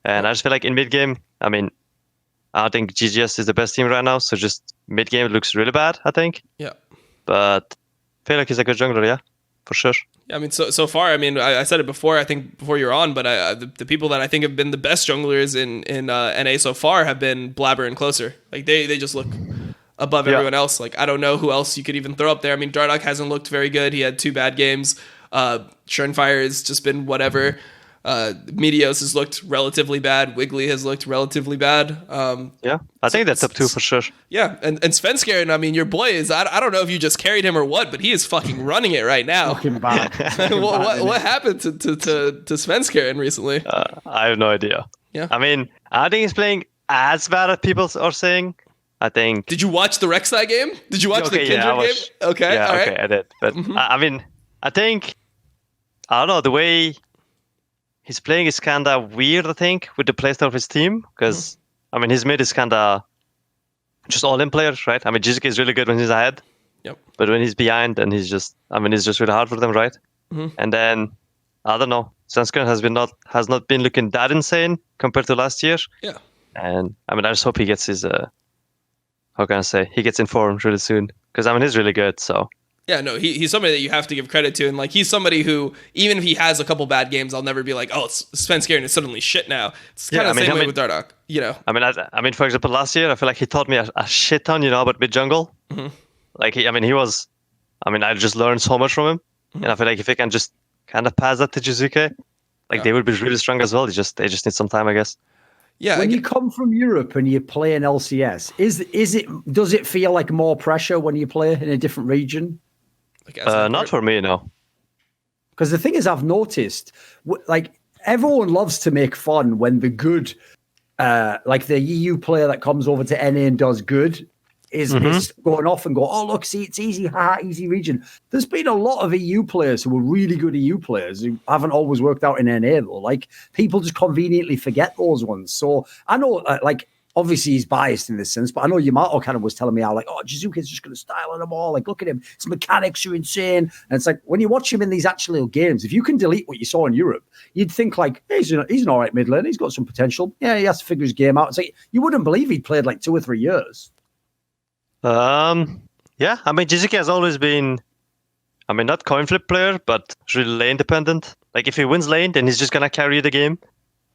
And I just feel like in mid-game, I mean, I don't think GGS is the best team right now, so just mid-game it looks really bad, I think. Yeah. But I feel like he's a good jungler, yeah, for sure. Yeah, I mean, so far, I mean, I said it before, I think before you were on, but the people that I think have been the best junglers in NA so far have been Blabber and Closer. Like, they just look above everyone else. Like, I don't know who else you could even throw up there. I mean, Dardoch hasn't looked very good. He had 2 bad games. Schernfire has just been whatever. Meteos has looked relatively bad. Wiggly has looked relatively bad. I think that's up 2 for sure. Yeah, and Svenskeren, I mean, your boy is, I don't know if you just carried him or what, but he is fucking running it right now. Fucking bad. What happened to Svenskeren recently? I have no idea. Yeah. I mean, I think he's playing as bad as people are saying. I think. Did you watch the Rek'Sai game? Did you watch the Kindred game? Okay, yeah, all right. Okay, I did. But I mean, I think, I don't know, the way he's playing is kind of weird, I think, with the playstyle of his team, because I mean, his mid is kind of just all-in players, right? I mean, Jizuke is really good when he's ahead. Yep. But when he's behind, then it's just really hard for them, right? Mm-hmm. And then, I don't know, Sanskrit has not been looking that insane compared to last year. Yeah. And I mean, I just hope he gets his, how can I say, he gets informed really soon. Because I mean, he's really good, so. Yeah, no, he's somebody that you have to give credit to, and like he's somebody who, even if he has a couple bad games, I'll never be like, oh, it's Svenskeren and it's suddenly shit now. It's kind of the same way with Dardoch, you know. I mean, for example, last year I feel like he taught me a shit ton, about mid jungle. Mm-hmm. Like I just learned so much from him, and I feel like if he can just kind of pass that to Jizuke, they would be really strong as well. They just need some time, I guess. Yeah. When you come from Europe and you play in LCS, does it feel like more pressure when you play in a different region? Not for me, no. Because the thing is, I've noticed, like, everyone loves to make fun when the good, like the EU player that comes over to NA and does good is going off and go, oh, look, see, it's easy, easy region. There's been a lot of EU players who are really good EU players who haven't always worked out in NA, though. Like, people just conveniently forget those ones. So I know, obviously he's biased in this sense, but I know Yamato kind of was telling me how, like, oh, Jizuke's just going to style them all. Like, look at him. His mechanics are insane. And it's like, when you watch him in these actual games, if you can delete what you saw in Europe, you'd think, like, hey, he's an all right mid lane. He's got some potential. Yeah, he has to figure his game out. It's like, you wouldn't believe he'd played, like, 2 or 3 years. Yeah, I mean, Jizuke has always been, I mean, not coin flip player, but really lane dependent. Like, if he wins lane, then he's just going to carry the game.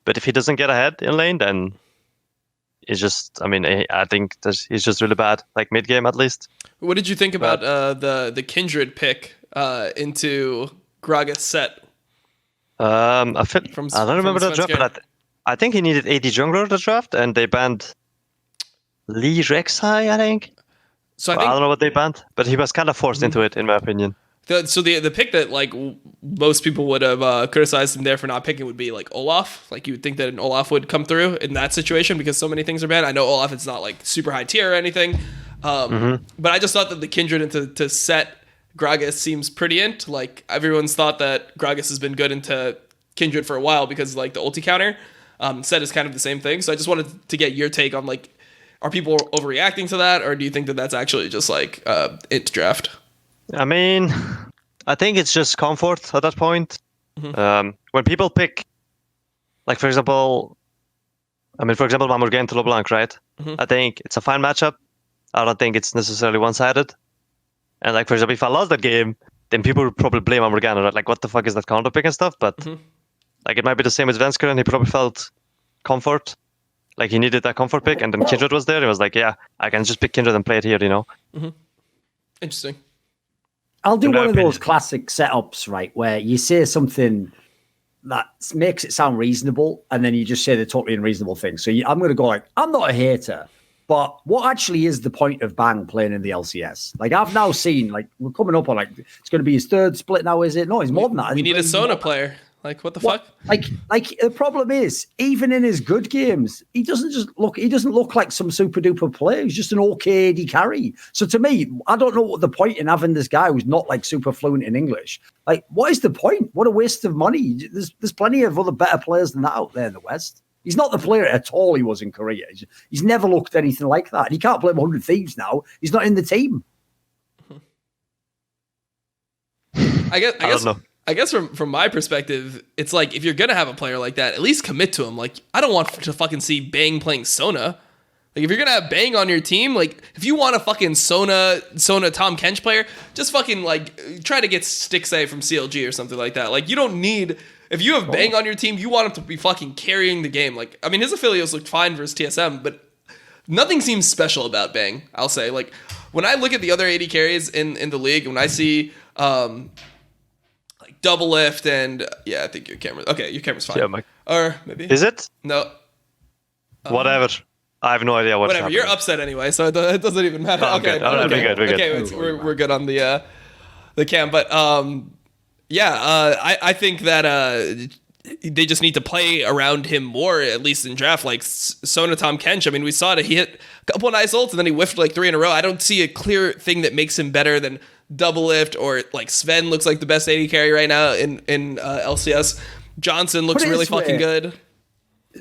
But if he doesn't get ahead in lane, then it's just, I mean, I think he's just really bad, like mid game at least. What did you think about the Kindred pick into Gragas set? I don't remember the draft, but I think he needed AD jungler the draft, and they banned Lee Rek'Sai, I think. So I don't know what they banned, but he was kind of forced into it, in my opinion. The pick that like most people would have criticized him there for not picking would be like Olaf. Like you would think that an Olaf would come through in that situation because so many things are banned. I know Olaf is not like super high tier or anything, but I just thought that the Kindred into set Gragas seems pretty int. Like everyone's thought that Gragas has been good into Kindred for a while because like the ulti counter. Set is kind of the same thing. So I just wanted to get your take on like, are people overreacting to that, or do you think that that's actually just like int draft? I mean, I think it's just comfort at that point. When people pick, like for example, Mamorgan to LeBlanc, right? I think it's a fine matchup. I don't think it's necessarily one-sided. And like for example, if I lost that game, then people would probably blame Mamorgan, right? Like, what the fuck is that counter pick and stuff? But like it might be the same with Svenskeren. He probably felt comfort. Like he needed that comfort pick, and then Kindred was there. He was like, yeah, I can just pick Kindred and play it here, Interesting. I'll do one of those classic setups, right, where you say something that makes it sound reasonable, and then you just say the totally unreasonable thing. So I'm going to go like, I'm not a hater, but what actually is the point of Bang playing in the LCS? Like, I've now seen, like, we're coming up on, like, it's going to be his 3rd split now, is it? No, he's more than that. We need a Sona player. Like, what the fuck? Like the problem is, even in his good games, he doesn't look like some super duper player. He's just an okay AD carry. So to me, I don't know what the point in having this guy who's not like super fluent in English. Like, what is the point? What a waste of money. There's plenty of other better players than that out there in the West. He's not the player at all he was in Korea. He's never looked anything like that. And he can't play 100 Thieves now. He's not in the team. I don't know. I guess from my perspective, it's like if you're gonna have a player like that, at least commit to him. Like I don't want to fucking see Bang playing Sona. Like if you're gonna have Bang on your team, like if you want a fucking Sona Tom Kench player, just fucking like try to get Stixay from CLG or something like that. Like you don't need, if you have Bang on your team, you want him to be fucking carrying the game. Like I mean his affiliates looked fine versus TSM, but nothing seems special about Bang. I'll say, like when I look at the other AD carries in the league, when I see double lift and I think your camera's fine. Yeah, Mike. Or maybe is it? No. Whatever. I have no idea what's whatever. happening. You're upset anyway, so it doesn't even matter. Oh, okay. Good. Okay. We're good. Okay, we're good on the cam, but I think that they just need to play around him more, at least in draft. Like Sona Tom Kench. I mean, we saw it. He hit a couple of nice ults and then he whiffed like 3 in a row. I don't see a clear thing that makes him better than double lift, or like Sven looks like the best AD carry right now in LCS. Johnson looks really fucking good.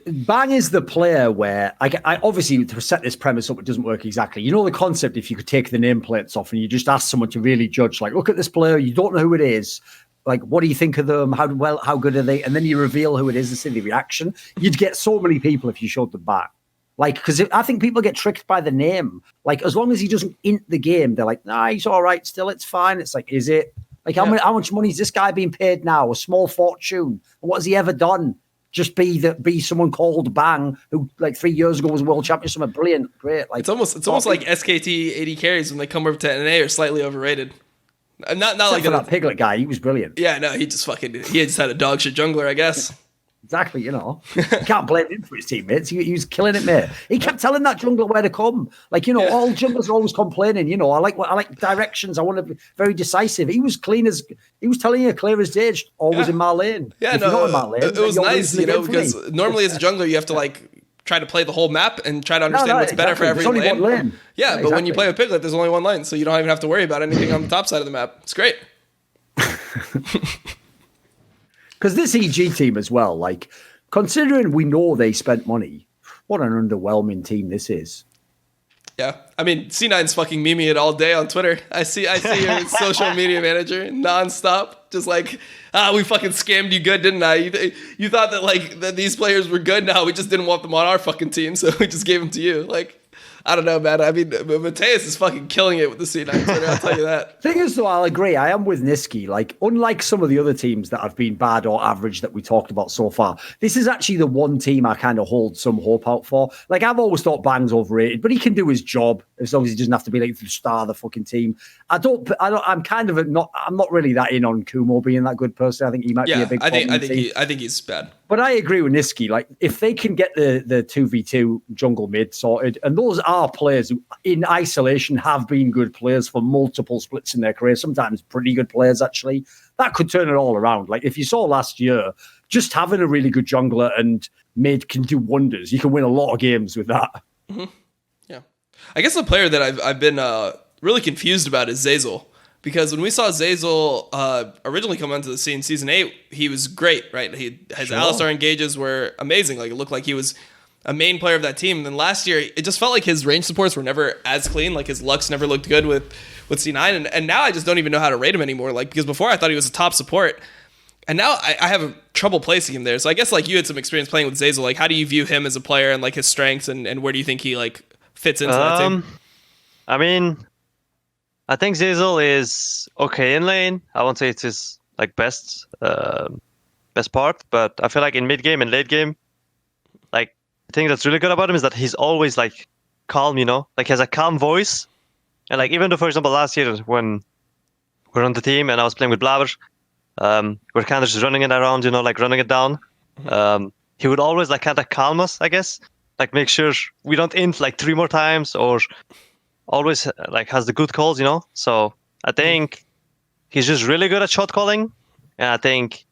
Bang is the player where I obviously, to set this premise up, it doesn't work exactly. You know the concept, if you could take the nameplates off and you just ask someone to really judge, like, look at this player, you don't know who it is. Like, what do you think of them? How good are they? And then you reveal who it is and see the reaction. You'd get so many people if you showed them back. Like, because I think people get tricked by the name. Like, as long as he doesn't int the game, they're like, nah, he's all right still. It's fine. It's like, is it? Like, how much money is this guy being paid now? A small fortune. What has he ever done? Just be someone called Bang, who like 3 years ago was world champion. Something brilliant, great. Like, it's almost like SKT 80 carries when they come over to NA are slightly overrated. Not like that Piglet guy. He was brilliant. Yeah, no, he just had a dog shit jungler, I guess. Exactly, you can't blame him for his teammates. He was killing it, mate. He kept telling that jungler where to come. Like, all junglers are always complaining. I like directions. I want to be very decisive. He was telling you clear as day, always in my lane. Yeah, no, in my lane, it was nice, because normally as a jungler you have to like try to play the whole map and try to understand what's better for every lane. Only one lane. Yeah, but exactly. When you play with Piglet, there's only one lane, so you don't even have to worry about anything on the top side of the map. It's great. Because this EG team as well, like, considering we know they spent money, what an underwhelming team this is. Yeah, I mean, C9's fucking memeing it all day on Twitter. I see your social media manager nonstop, just like, we fucking scammed you good, didn't I? You thought that these players were good. No, we just didn't want them on our fucking team, so we just gave them to you. Like, I don't know, man. I mean, Mateus is fucking killing it with the C9 Twitter, I'll tell you that. Thing is, though, I'll agree. I am with Nisqy. Like, unlike some of the other teams that have been bad or average that we talked about so far, this is actually the one team I kind of hold some hope out for. Like, I've always thought Bang's overrated, but he can do his job as long as he doesn't have to be like the star of the fucking team. I'm not really that in on Kumo being that good person. I think he might be a big problem. I think he's bad. But I agree with Nisqy. Like, if they can get the 2v2 jungle mid sorted, and those are players who, in isolation, have been good players for multiple splits in their career, sometimes pretty good players, actually, that could turn it all around. Like, if you saw last year, just having a really good jungler and mid can do wonders. You can win a lot of games with that. Mm-hmm. Yeah. I guess the player that I've been really confused about is Zeyzal. Because when we saw Zeyzal originally come onto the scene, Season 8, he was great, right? His Alistar engages were amazing. Like, it looked like he was a main player of that team. And then last year, it just felt like his range supports were never as clean. Like, his Lux never looked good with C9. And now I just don't even know how to rate him anymore. Like, because before I thought he was a top support. And now I have trouble placing him there. So I guess, like, you had some experience playing with Zeyzal. Like, how do you view him as a player and, like, his strengths? And where do you think he, like, fits into that team? I mean, I think Zeyzal is okay in lane. I won't say it's his like best part, but I feel like in mid game and late game, like the thing that's really good about him is that he's always like calm, like he has a calm voice. And like even though, for example, last year when we're on the team and I was playing with Blaber, we're kind of just running it around, like running it down. He would always like kind of calm us, I guess, like make sure we don't int like 3 more times or always like has the good calls, So I think he's just really good at shot calling, and I think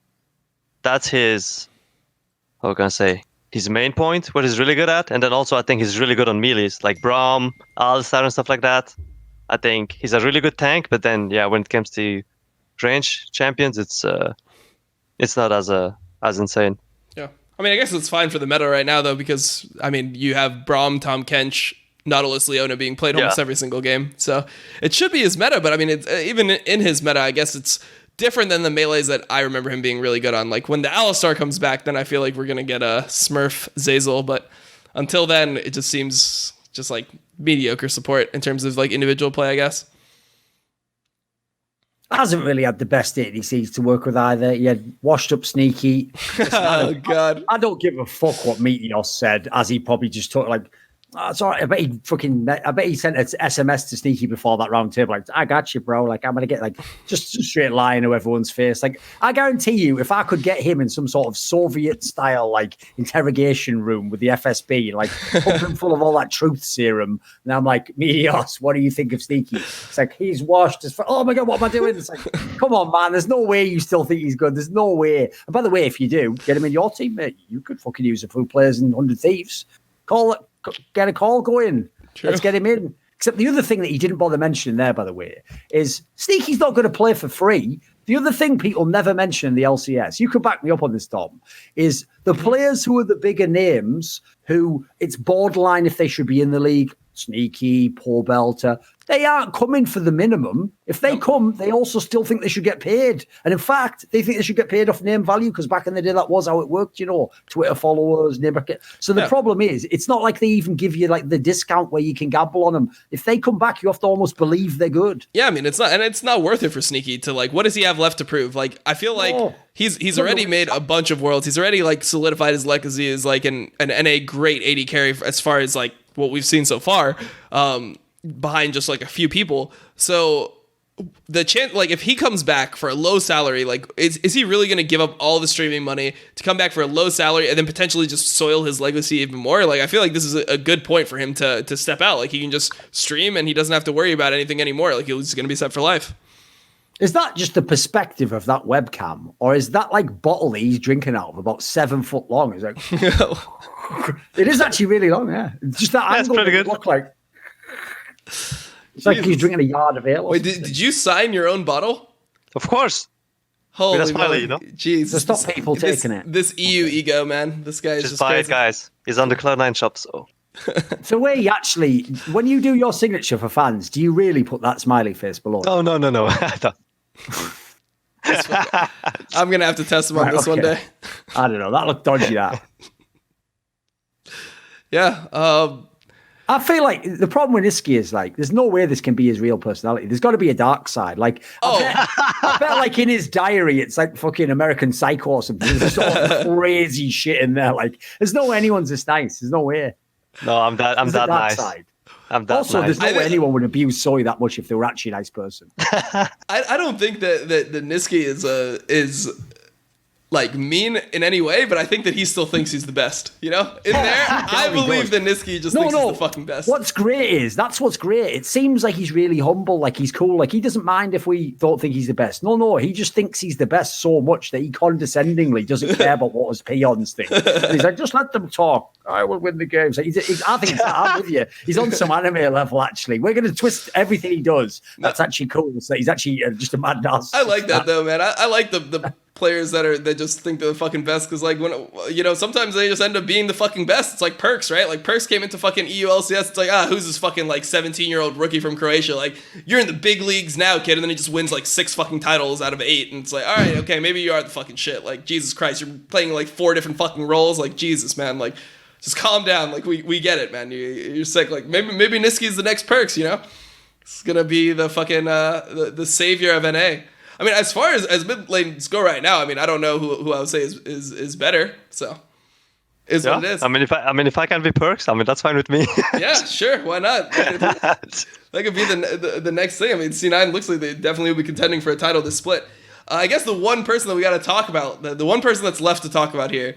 that's his main point, what he's really good at. And then also I think he's really good on melees like Braum, Alistar and stuff like that. I think he's a really good tank, but then when it comes to range champions, it's not as insane. Yeah, I mean, I guess it's fine for the meta right now though, because I mean you have Braum, Tahm Kench, Nautilus, Leona being played almost every single game. So it should be his meta, but I mean, it's, even in his meta, I guess it's different than the melees that I remember him being really good on. Like when the Alistar comes back, then I feel like we're going to get a Smurf Zeyzal, but until then, it just seems just like mediocre support in terms of like individual play, I guess. Hasn't really had the best ADCs to work with either. He had washed up Sneaky. Oh, God. I don't give a fuck what Meteos said, as he probably just took like, it's all right. I bet he sent an SMS to Sneaky before that round table. Like, I got you, bro. Like, I'm gonna get like just a straight line to everyone's face. Like, I guarantee you, if I could get him in some sort of Soviet style like interrogation room with the FSB, like pumping full of all that truth serum, and I'm like, Meteos, what do you think of Sneaky? It's like he's washed. Oh my god, what am I doing? It's like, come on, man. There's no way you still think he's good. There's no way. And by the way, if you do get him in your team, mate, you could fucking use a few players in 100 Thieves. Get a call going. True. Let's get him in. Except the other thing that he didn't bother mentioning there, by the way, is Sneaky's not going to play for free. The other thing people never mention in the LCS, you could back me up on this, Dom, is the players who are the bigger names, who it's borderline if they should be in the league. Sneaky, Poor Belter. They aren't coming for the minimum. If they come, they also still think they should get paid. And in fact, they think they should get paid off name value because back in the day, that was how it worked, Twitter followers, name. So the problem is, it's not like they even give you like the discount where you can gamble on them. If they come back, you have to almost believe they're good. Yeah, I mean, it's not worth it for Sneaky to like, what does he have left to prove? Like, I feel like he's already made a bunch of worlds. He's already like solidified his legacy as like an NA great AD carry as far as like what we've seen so far, behind just like a few people. So the chance, like if he comes back for a low salary, like is he really going to give up all the streaming money to come back for a low salary and then potentially just soil his legacy even more? Like I feel like this is a good point for him to step out. Like he can just stream and he doesn't have to worry about anything anymore. Like he's going to be set for life. Is that just the perspective of that webcam, or is that like bottle that he's drinking out of about 7 foot long? It's like it is actually really long, yeah. It's just that angle pretty good. Look like it's like he's drinking a yard of ale. Wait, did you sign your own bottle? Of course. Holy That's moly, Smiley, Jeez. To stop people taking it. This EU ego, man. This guy is just buy crazy. it, guys. He's on the Cloud9 shop, so. So where you actually, when you do your signature for fans, do you really put that smiley face below? Oh, no. I thought- I'm going to have to test him on this one day. I don't know. That looked dodgy, that. Yeah. I feel like the problem with Nisqy is like, there's no way this can be his real personality. There's got to be a dark side. Like, I bet like in his diary, it's like fucking American Psycho or something. There's just all crazy shit in there. Like, there's no way anyone's this nice. There's no way. No, I'm that nice. Side. I'm that Also, nice. there's no way anyone would abuse Soy that much if they were actually a nice person. I don't think that Nisqy is like mean in any way, but I think that he still thinks he's the best. In there, I believe that Nisqy just thinks he's the fucking best. What's great is that's what's great. It seems like he's really humble, like he's cool, like he doesn't mind if we don't think he's the best. No, he just thinks he's the best so much that he condescendingly doesn't care about what his peons think. And he's like, just let them talk. I will win the game. So I think I'm with you. He's on some anime level. Actually, we're going to twist everything he does. That's actually cool. So he's actually just a mad ass. I like that though, man. I like the players that just think they're the fucking best, because like when sometimes they just end up being the fucking best. It's like Perks, right? Like Perks came into fucking EU LCS. It's like, who's this fucking like 17-year-old rookie from Croatia? Like, you're in the big leagues now, kid. And then he just wins like 6 fucking titles out of 8, and it's like, all right, okay, maybe you are the fucking shit. Like, Jesus Christ, you're playing like 4 different fucking roles. Like, Jesus, man, like, just calm down. Like, we get it, man. You're sick. Like, maybe Nisqy's the next Perks. It's gonna be the fucking the savior of NA. I mean, as far as mid lanes go right now, I mean, I don't know who I would say is better. So, what it is. I mean, if I can be Perks, I mean, that's fine with me. Yeah, sure. Why not? That could be the next thing. I mean, C9 looks like they definitely will be contending for a title this split. I guess the one person that we got to talk about, the one person that's left to talk about here,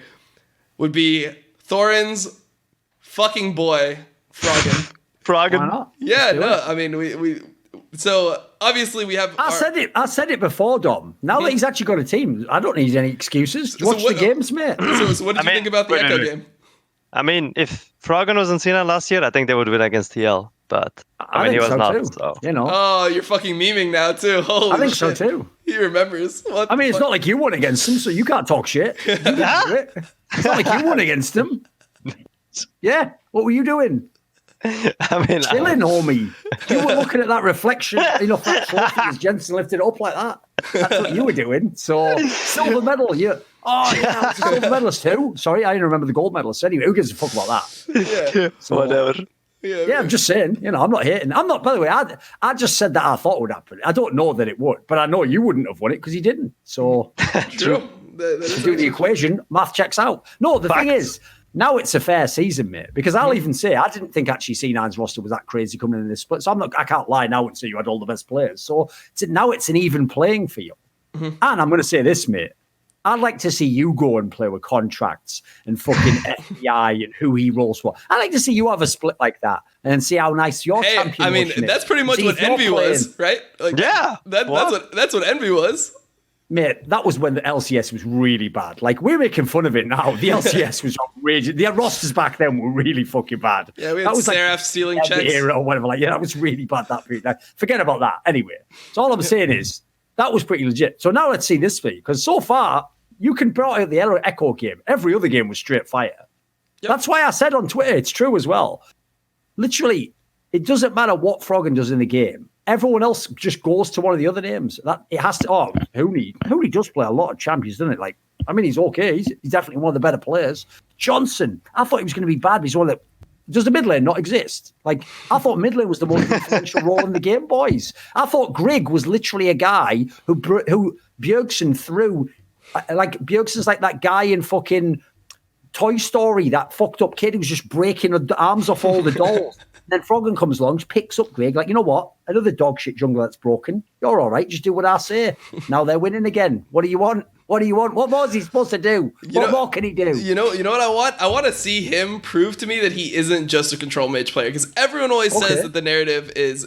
would be Thorin's fucking boy, Froggen. Froggen. Why not? Yeah, no, I mean, we so obviously we have. I said it before, Dom. Now that he's actually got a team, I don't need any excuses. Watch the games, mate. So what did you think about the Echo game? I mean, if Froggen was in Cena last year, I think they would win against TL. But I mean, he was so not. too. So. Oh, you're fucking memeing now too. Holy I think shit. so too. He remembers. I mean, it's not like you won against him, so you can't talk shit. You can do it. It's not like you won against him. Yeah, what were you doing? I mean, Chilling, homie. You were looking at that reflection, that trophy as Jensen lifted it up like that. That's what you were doing. So, silver medal. Yeah. Oh, yeah, I was a silver medalist too. Sorry, I didn't remember the gold medalist. Anyway, who gives a fuck about that? Yeah. So, whatever. Yeah, I'm just saying, I'm not hating. I'm not, by the way, I just said that I thought it would happen. I don't know that it would, but I know you wouldn't have won it because he didn't. So, True. to do the equation, math checks out. No, the thing is, now it's a fair season, mate, because I'll even say I didn't think actually C9's roster was that crazy coming in this split. So I can't lie now and say you had all the best players. So now it's an even playing field. And I'm going to say this, mate. I'd like to see you go and play with contracts and fucking FBI and who he rolls for. I'd like to see you have a split like that and see how nice your champion. I mean, that's pretty much what Envy was, right? Like, yeah, that's what Envy was. Mate, that was when the LCS was really bad. Like, we're making fun of it now. The LCS was outrageous. The rosters back then were really fucking bad. Yeah, we had Seraph stealing checks. Era or whatever. Like, yeah, that was really bad, that period. Like, forget about that. Anyway, so all I'm saying is, That was pretty legit. So now let's see this for you, because so far you can brought out the Echo game. Every other game was straight fire. Yep. That's why I said on Twitter, it's true as well. Literally, it doesn't matter what Froggen does in the game. Everyone else just goes to one of the other names. That it has to. Oh, Hooney does play a lot of champions, doesn't it? Like, I mean, he's okay. He's definitely one of the better players. Johnson, I thought he was going to be bad, but he's one of the. Does the mid lane not exist? Like, I thought mid lane was the most influential role in the game, boys. I thought Grigg was literally a guy who Bjergsen threw. Like, Bjergsen's like that guy in fucking Toy Story, that fucked up kid who's just breaking the arms off all the dolls. Then Froggen comes along, picks up Grigg, like, you know what? Another dog shit jungler that's broken. You're all right. Just do what I say. Now they're winning again. What do you want? What do you want? What more is he supposed to do? What more can he do? You know what I want? I want to see him prove to me that he isn't just a control mage player, because everyone always says that the narrative is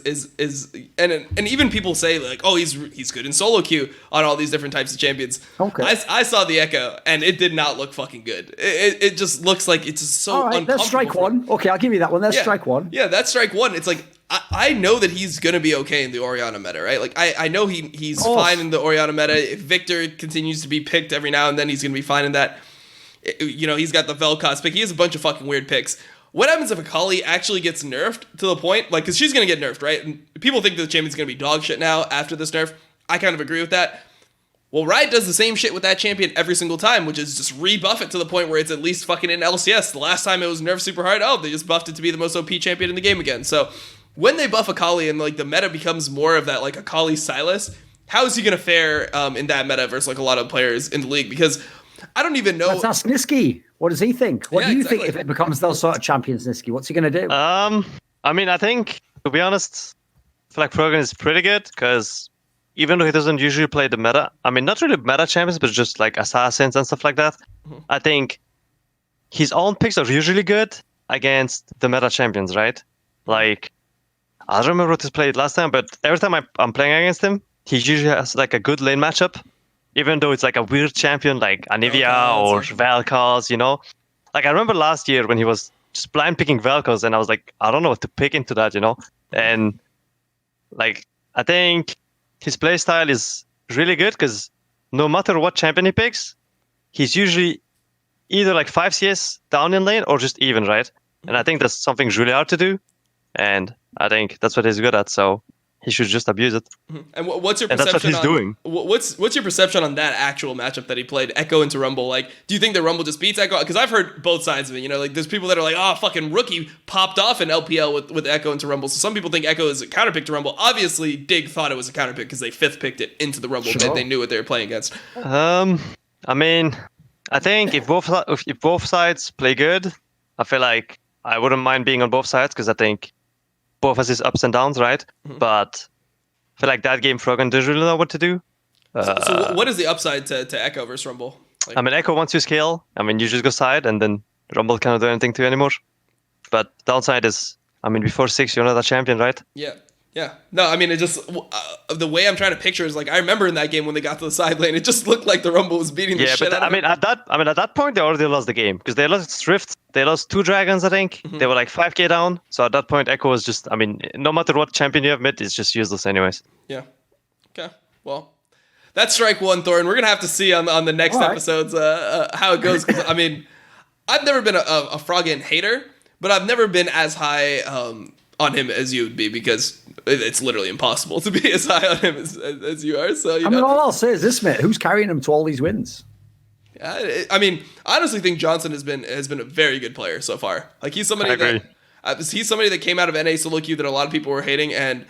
and even people say like, oh, he's good in solo queue on all these different types of champions. Okay. I saw the Echo and it did not look fucking good. It just looks like it's just so uncomfortable. That's strike one. Okay, I'll give you that one. That's strike one. Yeah, that's strike one. It's like I know that he's going to be okay in the Orianna meta, right? Like, I know he's fine in the Orianna meta. If Victor continues to be picked every now and then, he's going to be fine in that. You know, he's got the Vel'Koz pick. He has a bunch of fucking weird picks. What happens if Akali actually gets nerfed to the point, like, because she's going to get nerfed, right? And people think that the champion's going to be dog shit now after this nerf. I kind of agree with that. Well, Riot does the same shit with that champion every single time, which is just rebuff it to the point where it's at least fucking in LCS. The last time it was nerfed super hard, they just buffed it to be the most OP champion in the game again. So when they buff Akali and like the meta becomes more of that like Akali Sylas, how is he going to fare in that meta versus like a lot of players in the league? Because I don't even know. Let's ask Nisqy. What does he think? What do you think if it becomes those sort of champions, Nisqy? What's he going to do? I mean, I think, to be honest, I feel like Froggen is pretty good because even though he doesn't usually play the meta, I mean, not really meta champions, but just like assassins and stuff like that, I think his own picks are usually good against the meta champions, right? Like, I don't remember what he played last time, but every time I'm playing against him, he usually has like a good lane matchup, even though it's like a weird champion like Anivia or Vel'Koz, you know? Like, I remember last year when he was just blind picking Vel'Koz, and I was like, I don't know what to pick into that, you know? And like, I think his playstyle is really good because no matter what champion he picks, he's usually either like 5 CS down in lane or just even, right? And I think that's something really hard to do. And I think that's what he's good at, so he should just abuse it. And what's your perception? And that's what he's doing. What's your perception on that actual matchup that he played, Echo into Rumble? Like, do you think that Rumble just beats Echo? Because I've heard both sides of it. You know, like there's people that are like, oh, fucking Rookie popped off in LPL with Echo into Rumble. So some people think Echo is a counterpick to Rumble. Obviously, Dig thought it was a counterpick because they 5th picked it into the Rumble. Sure. They knew what they were playing against. I mean, I think if both sides play good, I feel like I wouldn't mind being on both sides because I think both has its ups and downs, right? But I feel like that game, Froggen doesn't really know what to do. So what is the upside to Echo versus Rumble? Like, I mean, Echo wants you scale. I mean, you just go side, and then Rumble cannot do anything to you anymore. But downside is, I mean, before 6, you're not a champion, right? Yeah. Yeah. No, I mean, it just, the way I'm trying to picture is like, I remember in that game when they got to the side lane, it just looked like the Rumble was beating the shit out of them. At that point, they already lost the game because they lost Rift. They lost 2 dragons, I think. They were like 5k down. So at that point, Echo was just, I mean, no matter what champion you have mid, it's just useless anyways. Yeah. Okay. Well, that's strike one, Thorin. We're going to have to see on the next episodes how it goes. Because, I mean, I've never been a Froggen hater, but I've never been as high on him as you would be because it's literally impossible to be as high on him as you are. So, I mean, all I'll say is this, mate. Who's carrying him to all these wins? I mean, I honestly think Johnson has been a very good player so far. Like, he's somebody that came out of NA solo queue that a lot of people were hating. And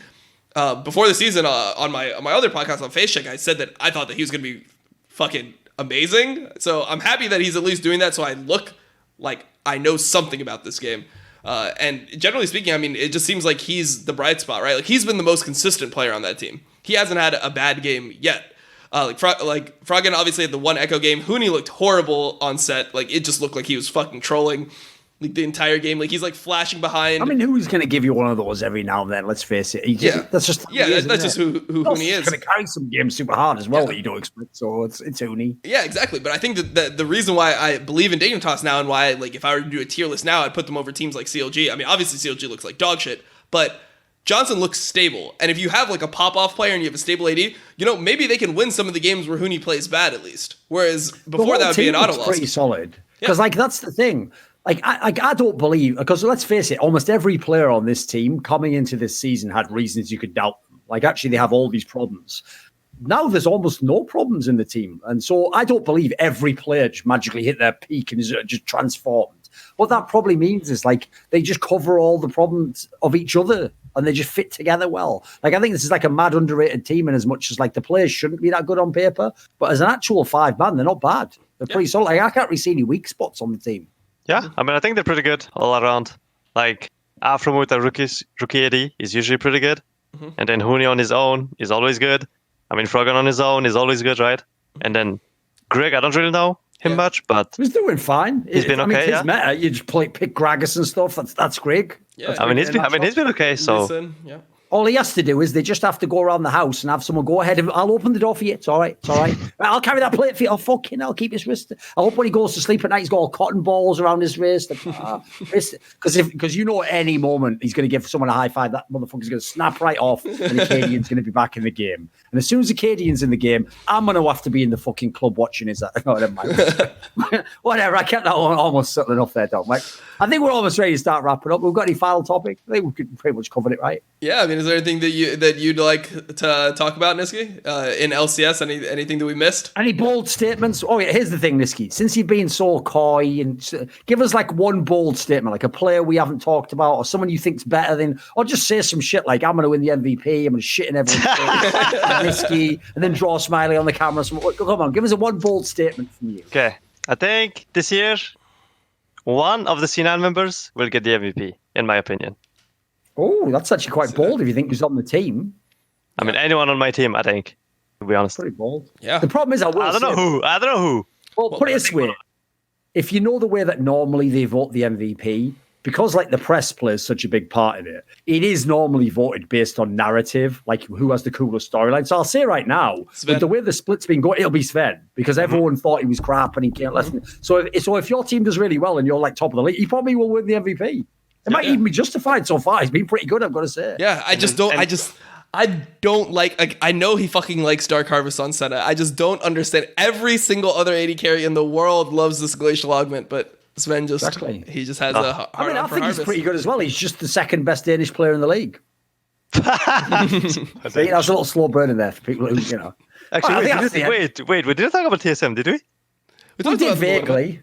before the season, on my other podcast on FaceCheck, I said that I thought that he was going to be fucking amazing. So I'm happy that he's at least doing that. So I look like I know something about this game. And generally speaking, I mean, it just seems like he's the bright spot, right? Like, he's been the most consistent player on that team. He hasn't had a bad game yet. Froggen obviously had the one Echo game. Hooney looked horrible on set. Like, it just looked like he was fucking trolling like the entire game. Like, he's like flashing behind. I mean, who's going to give you one of those every now and then? Let's face it. That's just who Hooney is. He's going to carry some games super hard as well that you don't expect. So it's Hooney. Yeah, exactly. But I think that the reason why I believe in Dignitas now and why, like, if I were to do a tier list now, I'd put them over teams like CLG. I mean, obviously CLG looks like dog shit, but Johnson looks stable. And if you have like a pop-off player and you have a stable AD, you know, maybe they can win some of the games where Huni plays bad at least. Whereas before that would be an auto loss. Pretty solid. Because like that's the thing. Like I don't believe, because let's face it, almost every player on this team coming into this season had reasons you could doubt them. Like actually they have all these problems. Now there's almost no problems in the team. And so I don't believe every player just magically hit their peak and is just transformed. What that probably means is like they just cover all the problems of each other and they just fit together well. Like I think this is like a mad underrated team, and as much as like the players shouldn't be that good on paper, but as an actual 5-man, they're not bad. They're pretty solid. Like I can't really see any weak spots on the team. Yeah, I mean I think they're pretty good all around. Like Afram with the rookie AD is usually pretty good. And then Huni on his own is always good. I mean Froggen on his own is always good, right? And then Greg, I don't really know him much, but he's doing fine. He's been okay. His meta, you just pick Gragas and stuff. That's Greg. Yeah, that's he's been okay. So Listen, all he has to do is they just have to go around the house and have someone go ahead. I'll open the door for you. It's all right. It's all right. I'll carry that plate for you. Oh, fucking I'll keep his wrist. I hope when he goes to sleep at night, he's got all cotton balls around his wrist. Because you know at any moment he's going to give someone a high five. That motherfucker's going to snap right off and Acadian's going to be back in the game. And as soon as Acadian's in the game, I'm going to have to be in the fucking club watching his... No, never mind. Whatever. I kept that one almost subtle enough there, Dom. Like, I think we're almost ready to start wrapping up. We've got any final topic? I think we could pretty much covered it, right? Yeah, I mean, is there anything that you'd like to talk about, Nisky? In LCS, anything that we missed? Any bold statements? Oh, yeah, here's the thing, Nisky. Since you've been so coy, and give us like one bold statement, like a player we haven't talked about, or someone you think's better than, or just say some shit like, I'm going to win the MVP, I'm going to shit in everyone's face, Nisky, and then draw a smiley on the camera. Come on, give us a one bold statement from you. Okay, I think this year, one of the C9 members will get the MVP, in my opinion. Oh, that's actually quite bold if you think he's on the team. I mean, anyone on my team, I think, to be honest. Pretty bold. Yeah. The problem is I don't know who. Well, put it this way. If you know the way that normally they vote the MVP, because like the press plays such a big part in it, it is normally voted based on narrative, like who has the coolest storyline. So I'll say right now, with the way the split's been going, it'll be Sven, because everyone thought he was crap and he can't listen. So if your team does really well and you're like top of the league, he probably will win the MVP. It might even be justified so far. He's been pretty good, I've got to say. Yeah, I don't like I know he fucking likes Dark Harvest on Senna. I just don't understand. Every single other AD carry in the world loves this Glacial Augment, but Sven just he just has a hard I think Harvest. he's pretty good as well. He's just the second best Danish player in the league. See, that's a little slow burning there for people who, you know. Actually, wait, we didn't talk about TSM, did we? We did vaguely.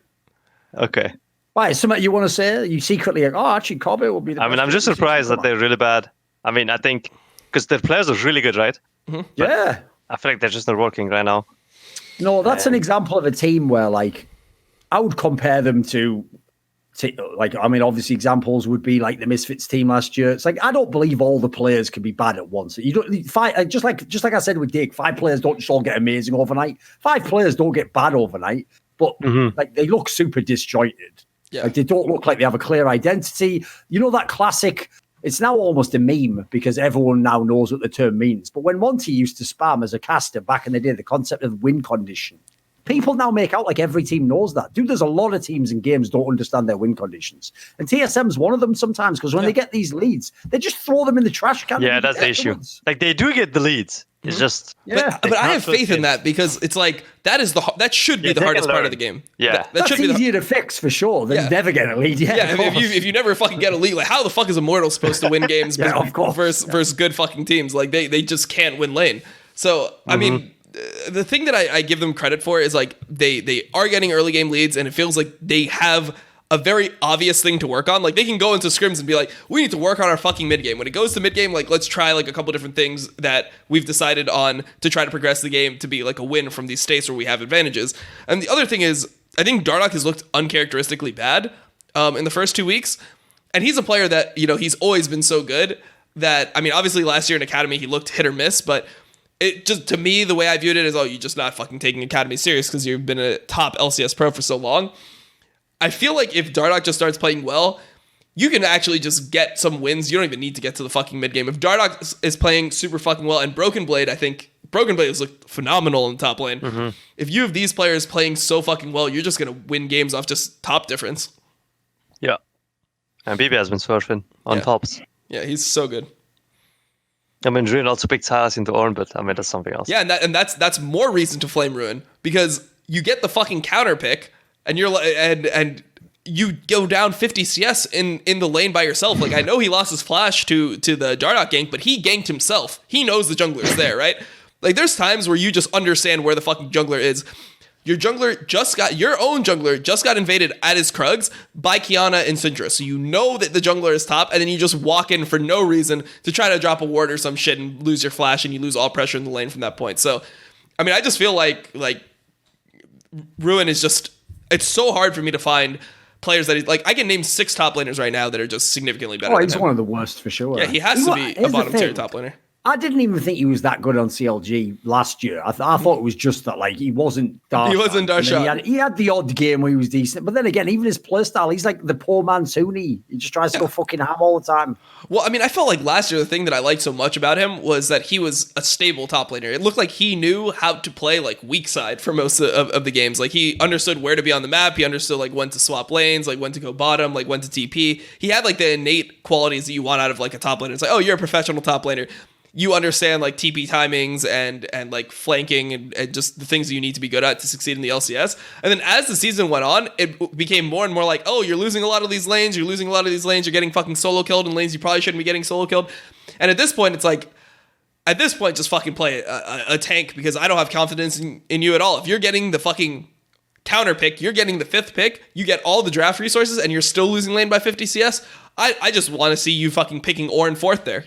Okay. Why, something you want to say? You secretly like, actually, Kobe will be the best. I mean, I'm just surprised that they're really bad. I mean, I think, because their players are really good, right? Mm-hmm. Yeah. I feel like they're just not working right now. No, that's an example of a team where, like, I would compare them to like, I mean, obviously examples would be like the Misfits team last year. It's like, I don't believe all the players can be bad at once. You don't just like I said with Dig, 5 players don't just all get amazing overnight. 5 players don't get bad overnight, but like they look super disjointed. Yeah. Like they don't look like they have a clear identity. You know, that classic, it's now almost a meme because everyone now knows what the term means. But when Monty used to spam as a caster back in the day, the concept of win condition, people now make out like every team knows that. Dude, there's a lot of teams in games don't understand their win conditions. And TSM's one of them sometimes, because when they get these leads, they just throw them in the trash can. Yeah, that's the issue. Like, they do get the leads. It's just... Yeah. But I have faith in that, because it's like, that should be the hardest part of the game. Yeah. That's easier to fix, for sure, than never get a lead. Yeah, if you never fucking get a lead, like, how the fuck is Immortal supposed to win games versus good fucking teams? Like, they just can't win lane. So, I mean... The thing that I give them credit for is like they are getting early game leads, and it feels like they have a very obvious thing to work on. Like they can go into scrims and be like, we need to work on our fucking mid game. When it goes to mid game, like let's try like a couple different things that we've decided on to try to progress the game to be like a win from these states where we have advantages. And the other thing is, I think Dardoch has looked uncharacteristically bad in the first 2 weeks, and he's a player that, you know, he's always been so good that, I mean, obviously last year in Academy he looked hit or miss, but it just, to me, the way I viewed it is, oh, you're just not fucking taking Academy serious because you've been a top LCS pro for so long. I feel like if Dardoch just starts playing well, you can actually just get some wins. You don't even need to get to the fucking mid game. If Dardoch is playing super fucking well, and Broken Blade, I think Broken Blade has looked phenomenal in the top lane. Mm-hmm. If you have these players playing so fucking well, you're just going to win games off just top difference. Yeah. And BB has been surfing on tops. Yeah, he's so good. I mean, Ruin also picked Sylas into Ornn, but I mean, that's something else. Yeah, and that's more reason to flame Ruin, because you get the fucking counter pick, and you're like, and you go down 50 CS in the lane by yourself. Like, I know he lost his flash to the Dardoch gank, but he ganked himself. He knows the jungler's there, right? Like, there's times where you just understand where the fucking jungler is. Your own jungler just got invaded at his Krugs by Qiyana and Syndra. So you know that the jungler is top, and then you just walk in for no reason to try to drop a ward or some shit and lose your flash, and you lose all pressure in the lane from that point. So, I mean, I just feel like Ruin is just, it's so hard for me to find players that I can name 6 top laners right now that are just significantly better. Oh, he's one of the worst for sure. Yeah, he has to be a bottom tier top laner. I didn't even think he was that good on CLG last year. I thought it was just that, like, he wasn't Dark. He wasn't Darshot. He had the odd game where he was decent, but then again, even his playstyle, he's like the poor man Sunni. He just tries to go fucking ham all the time. Well, I mean, I felt like last year the thing that I liked so much about him was that he was a stable top laner. It looked like he knew how to play like weak side for most of the games. Like, he understood where to be on the map. He understood like when to swap lanes, like when to go bottom, like when to TP. He had like the innate qualities that you want out of like a top laner. It's like, oh, you're a professional top laner. You understand like TP timings and like flanking and just the things that you need to be good at to succeed in the LCS. And then as the season went on, it became more and more like, oh, you're losing a lot of these lanes. You're getting fucking solo killed in lanes you probably shouldn't be getting solo killed. And at this point, it's like, just fucking play a tank, because I don't have confidence in you at all. If you're getting the fucking counter pick, you're getting the 5th pick, you get all the draft resources, and you're still losing lane by 50 CS, I just want to see you fucking picking Ornn 4th there.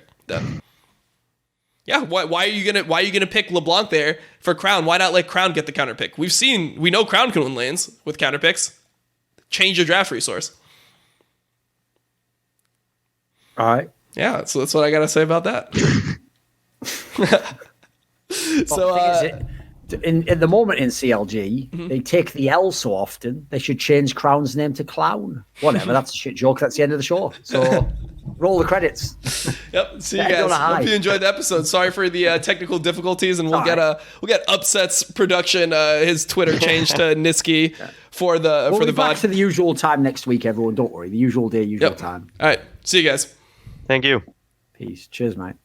Yeah, why are you gonna pick LeBlanc there for Crown? Why not let Crown get the counter pick? We know Crown can win lanes with counter picks. Change your draft resource. All right. Yeah, so that's what I gotta say about that. At the moment in CLG, they take the L so often, they should change Crown's name to Clown. Whatever, that's a shit joke. That's the end of the show. So roll the credits. Yep. See you guys. Hope you enjoyed the episode. Sorry for the technical difficulties, and we'll get Upset's production. His Twitter changed to Niski for the VOD. Back to the usual time next week, everyone. Don't worry. The usual day, usual time. All right. See you guys. Thank you. Peace. Cheers, mate.